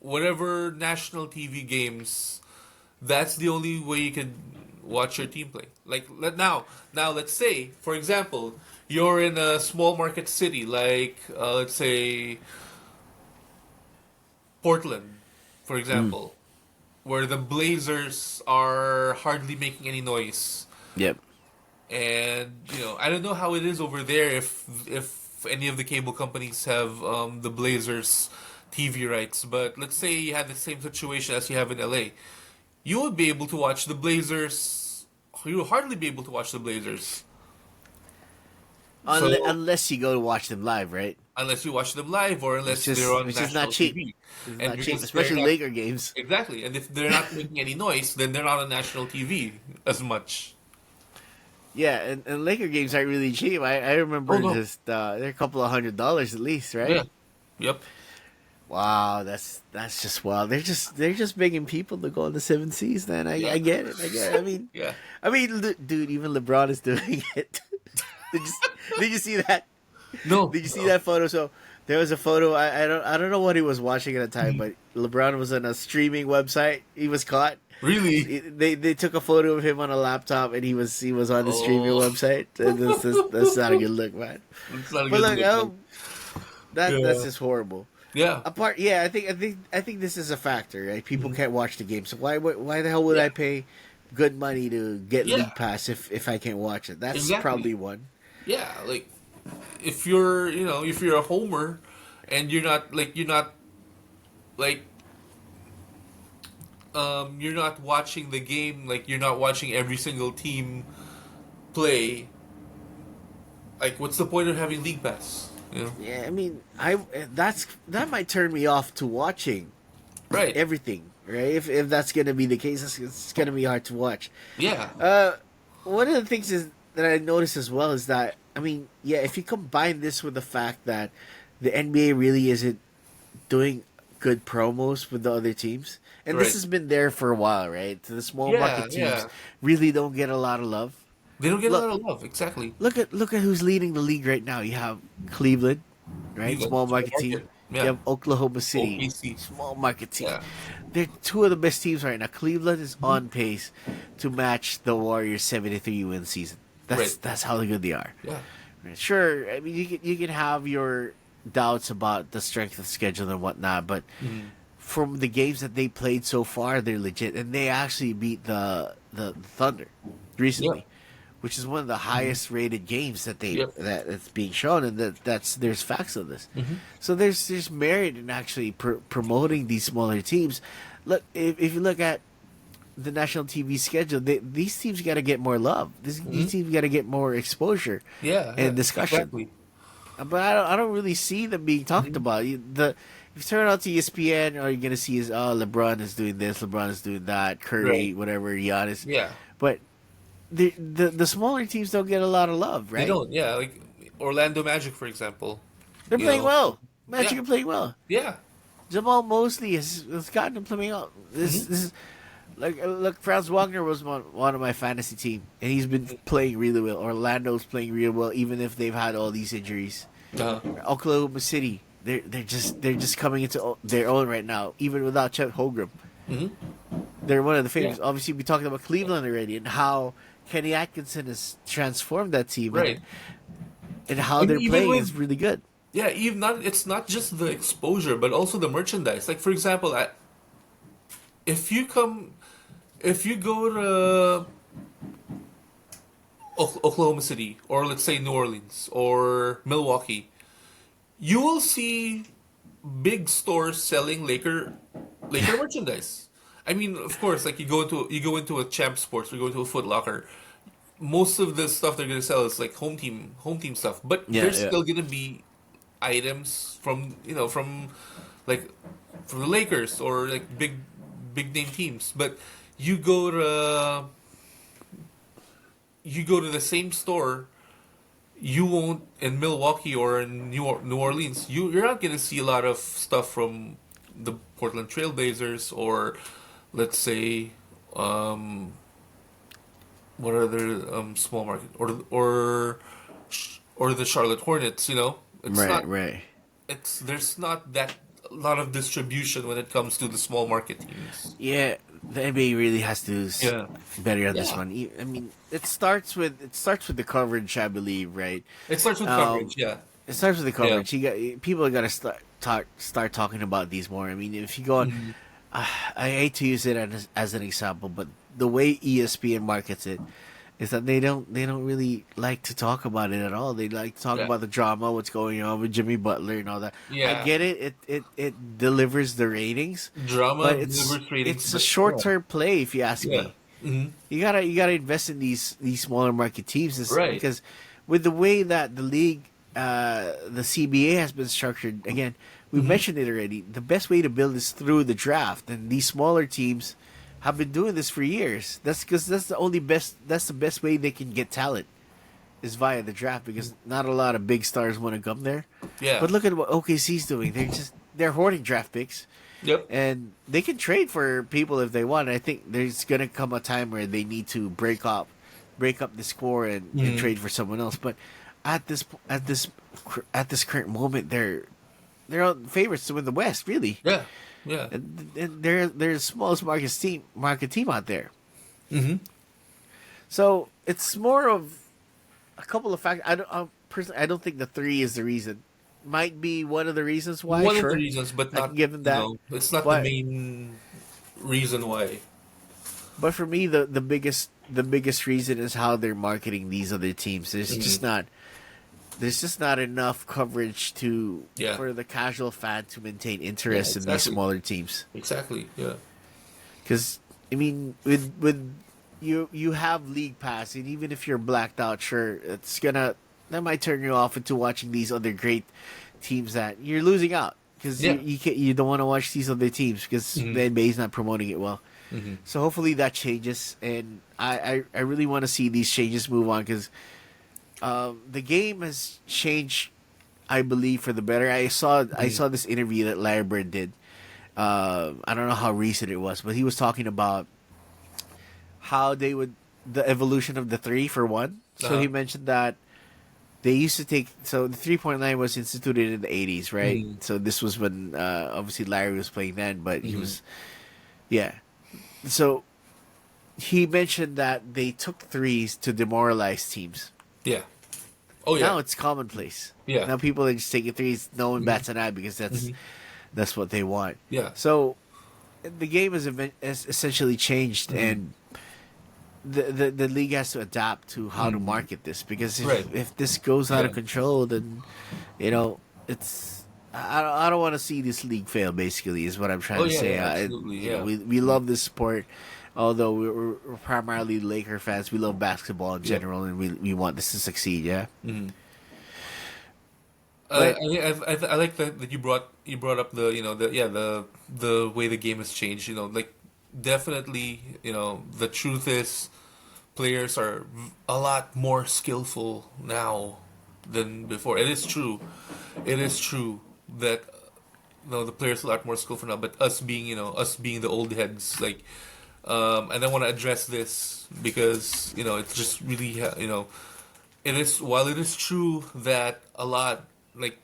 [SPEAKER 2] whatever national TV games, that's the only way you can watch your team play. Like now let's say for example you're in a small market city like let's say Portland, for example, where the Blazers are hardly making any noise.
[SPEAKER 1] Yep.
[SPEAKER 2] And I don't know how it is over there if any of the cable companies have the Blazers TV rights. But let's say you had the same situation as you have in LA, you would be able to watch the Blazers. You would hardly be able to watch the Blazers. So
[SPEAKER 1] Unless you go to watch them live, right?
[SPEAKER 2] unless you watch them live or unless they're on
[SPEAKER 1] Which is
[SPEAKER 2] national
[SPEAKER 1] not cheap.
[SPEAKER 2] TV,
[SPEAKER 1] It's
[SPEAKER 2] and
[SPEAKER 1] not cheap,
[SPEAKER 2] because
[SPEAKER 1] especially
[SPEAKER 2] they're not,
[SPEAKER 1] Laker games.
[SPEAKER 2] exactly, and if they're not making any noise, then they're not on national TV as much.
[SPEAKER 1] Yeah, and Laker games aren't really cheap. I remember
[SPEAKER 2] Oh no,
[SPEAKER 1] just they're a couple of $100 at least, right?
[SPEAKER 2] yeah, yep,
[SPEAKER 1] Wow, that's just wild. They're just begging people to go on the seven seas. Then
[SPEAKER 2] yeah,
[SPEAKER 1] I get it. I get it.
[SPEAKER 2] yeah.
[SPEAKER 1] Dude, even LeBron is doing it. did, you, did you see that?
[SPEAKER 2] No,
[SPEAKER 1] Did you see that photo? So there was a photo. I don't know what he was watching at the time, but LeBron was on a streaming website. He was caught.
[SPEAKER 2] really?
[SPEAKER 1] They took a photo of him on a laptop, and he was on the streaming
[SPEAKER 2] Oh,
[SPEAKER 1] website. And that's not a good look, man.
[SPEAKER 2] it's not a
[SPEAKER 1] But
[SPEAKER 2] good
[SPEAKER 1] look,
[SPEAKER 2] look.
[SPEAKER 1] that's
[SPEAKER 2] Yeah,
[SPEAKER 1] just horrible.
[SPEAKER 2] yeah,
[SPEAKER 1] Apart, yeah, I think this is a factor. Right? People can't watch the game, so why the hell would
[SPEAKER 2] yeah,
[SPEAKER 1] I pay good money to get
[SPEAKER 2] yeah.
[SPEAKER 1] League Pass if I can't watch it? That's
[SPEAKER 2] Exactly.
[SPEAKER 1] probably one.
[SPEAKER 2] Yeah, like if you're a homer and like you're not watching the game, like you're not watching every single team play, like what's the point of having League Pass?
[SPEAKER 1] Yeah, I mean, that might turn me off to watching
[SPEAKER 2] Right.
[SPEAKER 1] everything. Right? If that's gonna be the case, it's gonna be hard to watch.
[SPEAKER 2] Yeah.
[SPEAKER 1] One of the things that I noticed as well is that I mean, yeah, if you combine this with the fact that the NBA really isn't doing good promos with the other teams, and this
[SPEAKER 2] Right.
[SPEAKER 1] has been there for a while, right? The small
[SPEAKER 2] Yeah,
[SPEAKER 1] market teams
[SPEAKER 2] yeah.
[SPEAKER 1] really don't get a lot of love.
[SPEAKER 2] They don't get a
[SPEAKER 1] Look,
[SPEAKER 2] lot of love, exactly.
[SPEAKER 1] look at who's leading the league right now. You have Cleveland, right?
[SPEAKER 2] Cleveland,
[SPEAKER 1] Small
[SPEAKER 2] small
[SPEAKER 1] market team.
[SPEAKER 2] market.
[SPEAKER 1] You
[SPEAKER 2] Yeah.
[SPEAKER 1] have Oklahoma City,
[SPEAKER 2] OKC.
[SPEAKER 1] small market team.
[SPEAKER 2] Yeah.
[SPEAKER 1] They're two of the best teams right now. Cleveland is on pace to match the Warriors' 73 win season.
[SPEAKER 2] Right.
[SPEAKER 1] That's how good they are.
[SPEAKER 2] Yeah.
[SPEAKER 1] Sure, I mean you can have your doubts about the strength of schedule and whatnot, but
[SPEAKER 2] Mm-hmm.
[SPEAKER 1] from the games that they played so far, they're legit, and they actually beat the Thunder
[SPEAKER 2] Yeah.
[SPEAKER 1] recently, which is one of the
[SPEAKER 2] Mm-hmm.
[SPEAKER 1] highest rated games
[SPEAKER 2] Yep.
[SPEAKER 1] that it's being shown, and that's there's facts of this.
[SPEAKER 2] Mm-hmm.
[SPEAKER 1] So there's merit in actually promoting these smaller teams. Look, if you look at the national TV schedule, these teams got to get more love. These
[SPEAKER 2] Mm-hmm.
[SPEAKER 1] teams got to get more exposure
[SPEAKER 2] Yeah. Yeah.
[SPEAKER 1] and discussion.
[SPEAKER 2] Exactly.
[SPEAKER 1] But I don't really see them being talked
[SPEAKER 2] Mm-hmm.
[SPEAKER 1] about. If you turn on to ESPN, all you're gonna see is LeBron is doing this, LeBron is doing that,
[SPEAKER 2] Right.
[SPEAKER 1] Curry, whatever, Giannis.
[SPEAKER 2] Yeah.
[SPEAKER 1] But the smaller teams don't get a lot of love,
[SPEAKER 2] They
[SPEAKER 1] right?
[SPEAKER 2] don't. Yeah. Like Orlando Magic, for example.
[SPEAKER 1] They're
[SPEAKER 2] You
[SPEAKER 1] playing
[SPEAKER 2] know.
[SPEAKER 1] well. Magic
[SPEAKER 2] Yeah.
[SPEAKER 1] are playing well.
[SPEAKER 2] Yeah.
[SPEAKER 1] Jamal Mosley has gotten them playing out.
[SPEAKER 2] Mm-hmm.
[SPEAKER 1] This is like look. Franz Wagner was one of my fantasy team, and he's been playing really well. Orlando's playing real well, even if they've had all these injuries.
[SPEAKER 2] Uh-huh.
[SPEAKER 1] Oklahoma City, they're just coming into their own right now, even without Chet Holmgren.
[SPEAKER 2] Mm-hmm.
[SPEAKER 1] They're one of the
[SPEAKER 2] Yeah.
[SPEAKER 1] favorites. Obviously, we talked about Cleveland already and how Kenny Atkinson has transformed that team,
[SPEAKER 2] Right.
[SPEAKER 1] and how
[SPEAKER 2] And
[SPEAKER 1] they're
[SPEAKER 2] even
[SPEAKER 1] playing is
[SPEAKER 2] with
[SPEAKER 1] really good.
[SPEAKER 2] yeah, even not it's not just the exposure, but also the merchandise. Like for example, if you come, if you go to Oklahoma City or let's say New Orleans or Milwaukee, you will see big stores selling Laker merchandise. I mean, of course, like you go into a Champ Sports, or you go into a Foot Locker. Most of the stuff they're gonna sell is like home team stuff, but
[SPEAKER 1] Yeah,
[SPEAKER 2] there's
[SPEAKER 1] yeah.
[SPEAKER 2] still gonna be items from like from the Lakers or like big name teams. But you go to you go to the same store, you won't in Milwaukee or in New Orleans. You're not gonna see a lot of stuff from the Portland Trailblazers or let's say what other small market or the Charlotte Hornets. You know, it's
[SPEAKER 1] Right,
[SPEAKER 2] not
[SPEAKER 1] right.
[SPEAKER 2] it's there's not that lot of distribution when it comes to the small market teams.
[SPEAKER 1] Yeah, the NBA really has to do
[SPEAKER 2] Yeah.
[SPEAKER 1] better on this
[SPEAKER 2] Yeah.
[SPEAKER 1] one. I mean, it starts with the coverage, I believe, right?
[SPEAKER 2] It starts with
[SPEAKER 1] Um,
[SPEAKER 2] coverage, yeah.
[SPEAKER 1] it starts with the
[SPEAKER 2] Yeah.
[SPEAKER 1] coverage. People are gonna start talking about these more. I mean, if you go on,
[SPEAKER 2] Mhm.
[SPEAKER 1] I hate to use it as an example, but the way ESPN markets it is that they don't really like to talk about it at all. They like to talk
[SPEAKER 2] Yeah.
[SPEAKER 1] about the drama, what's going on with Jimmy Butler and all that. I
[SPEAKER 2] Yeah.
[SPEAKER 1] get it. It delivers the ratings,
[SPEAKER 2] Drama
[SPEAKER 1] but
[SPEAKER 2] delivers ratings,
[SPEAKER 1] it's a
[SPEAKER 2] but
[SPEAKER 1] short term play if you ask
[SPEAKER 2] yeah.
[SPEAKER 1] me.
[SPEAKER 2] Hmm.
[SPEAKER 1] You gotta invest in these smaller market teams
[SPEAKER 2] Right.
[SPEAKER 1] because with the way that the league, the CBA has been structured. Again, we
[SPEAKER 2] Hmm.
[SPEAKER 1] mentioned it already. The best way to build is through the draft, and these smaller teams have been doing this for years. That's because That's the best way they can get talent is via the draft because not a lot of big stars want to come there.
[SPEAKER 2] Yeah.
[SPEAKER 1] But look at what OKC's doing. They're hoarding draft picks
[SPEAKER 2] Yep.
[SPEAKER 1] and they can trade for people if they want. I think there's gonna come a time where they need to break up the score and
[SPEAKER 2] Mhm.
[SPEAKER 1] trade for someone else. But at this current moment, they're all favorites to win the West, really.
[SPEAKER 2] Yeah. Yeah.
[SPEAKER 1] And they're the smallest market team out there.
[SPEAKER 2] Hmm.
[SPEAKER 1] So it's more of a couple of factors. Personally, I don't think the three is the reason. Might be one of the reasons why.
[SPEAKER 2] One
[SPEAKER 1] Sure,
[SPEAKER 2] of the reasons, but
[SPEAKER 1] I
[SPEAKER 2] not
[SPEAKER 1] can give them that.
[SPEAKER 2] it's not the
[SPEAKER 1] But
[SPEAKER 2] main reason why.
[SPEAKER 1] But for me, the biggest reason is how they're marketing these other teams. There's just not enough coverage
[SPEAKER 2] Yeah.
[SPEAKER 1] for the casual fan to maintain
[SPEAKER 2] Yeah,
[SPEAKER 1] interest in these
[SPEAKER 2] exactly.
[SPEAKER 1] smaller teams.
[SPEAKER 2] Exactly. Yeah.
[SPEAKER 1] Because I mean, with you have league pass, and even if you're blacked out, sure, that might turn you off into watching these other great teams that you're losing out because
[SPEAKER 2] Yeah.
[SPEAKER 1] you don't want to watch these other teams because
[SPEAKER 2] Mhm.
[SPEAKER 1] the NBA is not promoting it well.
[SPEAKER 2] Hmm.
[SPEAKER 1] So hopefully that changes, and I really want to see these changes move on because the game has changed, I believe, for the better. I saw this interview that Larry Bird did. I don't know how recent it was, but he was talking about how the evolution of the three for one. So
[SPEAKER 2] Uh-huh.
[SPEAKER 1] he mentioned that they used to the 3-point line was instituted in the 80s, right?
[SPEAKER 2] Mhm.
[SPEAKER 1] So this was when obviously Larry was playing then, but he
[SPEAKER 2] Mhm.
[SPEAKER 1] was yeah. So he mentioned that they took threes to demoralize teams.
[SPEAKER 2] Yeah. Oh yeah.
[SPEAKER 1] Now it's commonplace.
[SPEAKER 2] Yeah.
[SPEAKER 1] Now people are just taking threes, no one bats an eye because that's what they want.
[SPEAKER 2] Yeah.
[SPEAKER 1] So the game has essentially changed, and the league has to adapt to how to market this, because
[SPEAKER 2] Right.
[SPEAKER 1] if this goes out of
[SPEAKER 2] Yeah.
[SPEAKER 1] control, then it's I don't want to see this league fail. Basically, is what I'm trying
[SPEAKER 2] Oh
[SPEAKER 1] to
[SPEAKER 2] yeah,
[SPEAKER 1] say.
[SPEAKER 2] yeah, absolutely.
[SPEAKER 1] You know,
[SPEAKER 2] Yeah.
[SPEAKER 1] we love this sport. Although we're primarily Laker fans, we love basketball in
[SPEAKER 2] Yep.
[SPEAKER 1] general, and we want this to succeed. Yeah,
[SPEAKER 2] Mhm.
[SPEAKER 1] but
[SPEAKER 2] I like that you brought up the the way the game has changed. Like definitely the truth is players are a lot more skillful now than before. It is true. It is true that the players are a lot more skillful now. But us being the old heads, like, and I want to address this because it's just really it is, while it is true that a lot, like,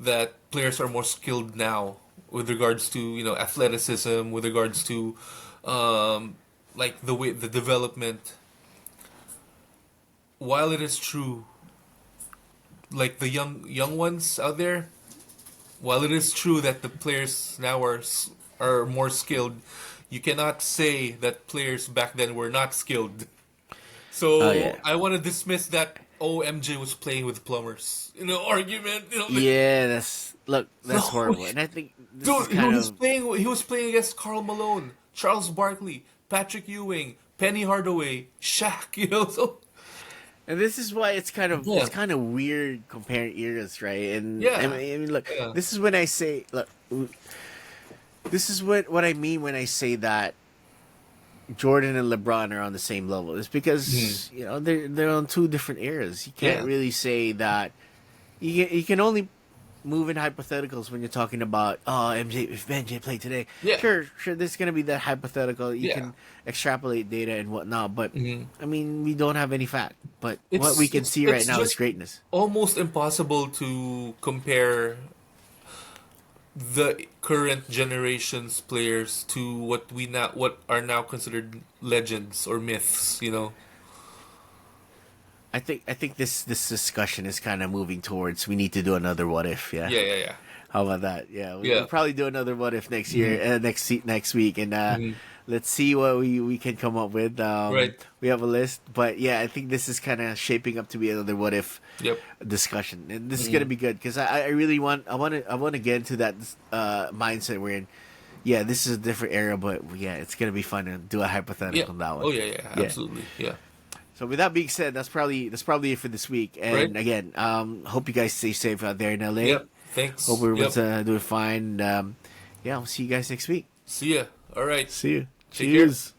[SPEAKER 2] that players are more skilled now with regards to athleticism, with regards to like the development. While it is true, like the young ones out there, while it is true that the players now are more skilled, you cannot say that players back then were not skilled.
[SPEAKER 1] oh
[SPEAKER 2] So
[SPEAKER 1] yeah,
[SPEAKER 2] I want to dismiss that. Oh, MJ was playing with plumbers. Argument. Like,
[SPEAKER 1] yeah. That's
[SPEAKER 2] no,
[SPEAKER 1] horrible, and I think this is
[SPEAKER 2] dude,
[SPEAKER 1] kind of
[SPEAKER 2] he was playing against Karl Malone, Charles Barkley, Patrick Ewing, Penny Hardaway, Shaq. So
[SPEAKER 1] and this is why
[SPEAKER 2] yeah,
[SPEAKER 1] it's kind of weird comparing eras, right? And
[SPEAKER 2] yeah,
[SPEAKER 1] I mean, look,
[SPEAKER 2] yeah.
[SPEAKER 1] this is when I say, look, this is what I mean when I say that Jordan and LeBron are on the same level. It's because they're on two different eras. You can't
[SPEAKER 2] Yeah.
[SPEAKER 1] really say that. You can only move in hypotheticals when you're talking about MJ, if MJ played today.
[SPEAKER 2] Yeah.
[SPEAKER 1] Sure. There's gonna be that hypothetical. You
[SPEAKER 2] Yeah.
[SPEAKER 1] can extrapolate data and whatnot, but
[SPEAKER 2] Mhm.
[SPEAKER 1] I mean, we don't have any fact. But what we can see right
[SPEAKER 2] it's
[SPEAKER 1] now is
[SPEAKER 2] just
[SPEAKER 1] greatness.
[SPEAKER 2] almost impossible to compare the current generation's players to what are now considered legends or myths.
[SPEAKER 1] I think this discussion is kind of moving towards we need to do another what if. Yeah.
[SPEAKER 2] Yeah, yeah,
[SPEAKER 1] How about that? Yeah,
[SPEAKER 2] yeah.
[SPEAKER 1] we'll probably do another what if next year, next week, and
[SPEAKER 2] Mhm.
[SPEAKER 1] let's see what we can come up with.
[SPEAKER 2] Right.
[SPEAKER 1] We have a list, but yeah, I think this is kind of shaping up to be another what if
[SPEAKER 2] Yep.
[SPEAKER 1] discussion, and this is gonna be good because I really want I want to get into that mindset we're in. Yeah, this is a different era, but yeah, it's gonna be fun to do a
[SPEAKER 2] Yeah.
[SPEAKER 1] hypothetical on that one.
[SPEAKER 2] Oh yeah, absolutely. Yeah.
[SPEAKER 1] So with that being said, that's probably it for this week. And
[SPEAKER 2] Right.
[SPEAKER 1] again, hope you guys stay safe out there in LA.
[SPEAKER 2] Yep. Thanks.
[SPEAKER 1] Hope everyone's
[SPEAKER 2] Yep.
[SPEAKER 1] doing fine. Yeah, I'll see you guys next week.
[SPEAKER 2] See ya. All right.
[SPEAKER 1] See you.
[SPEAKER 2] Take care.
[SPEAKER 1] Cheers.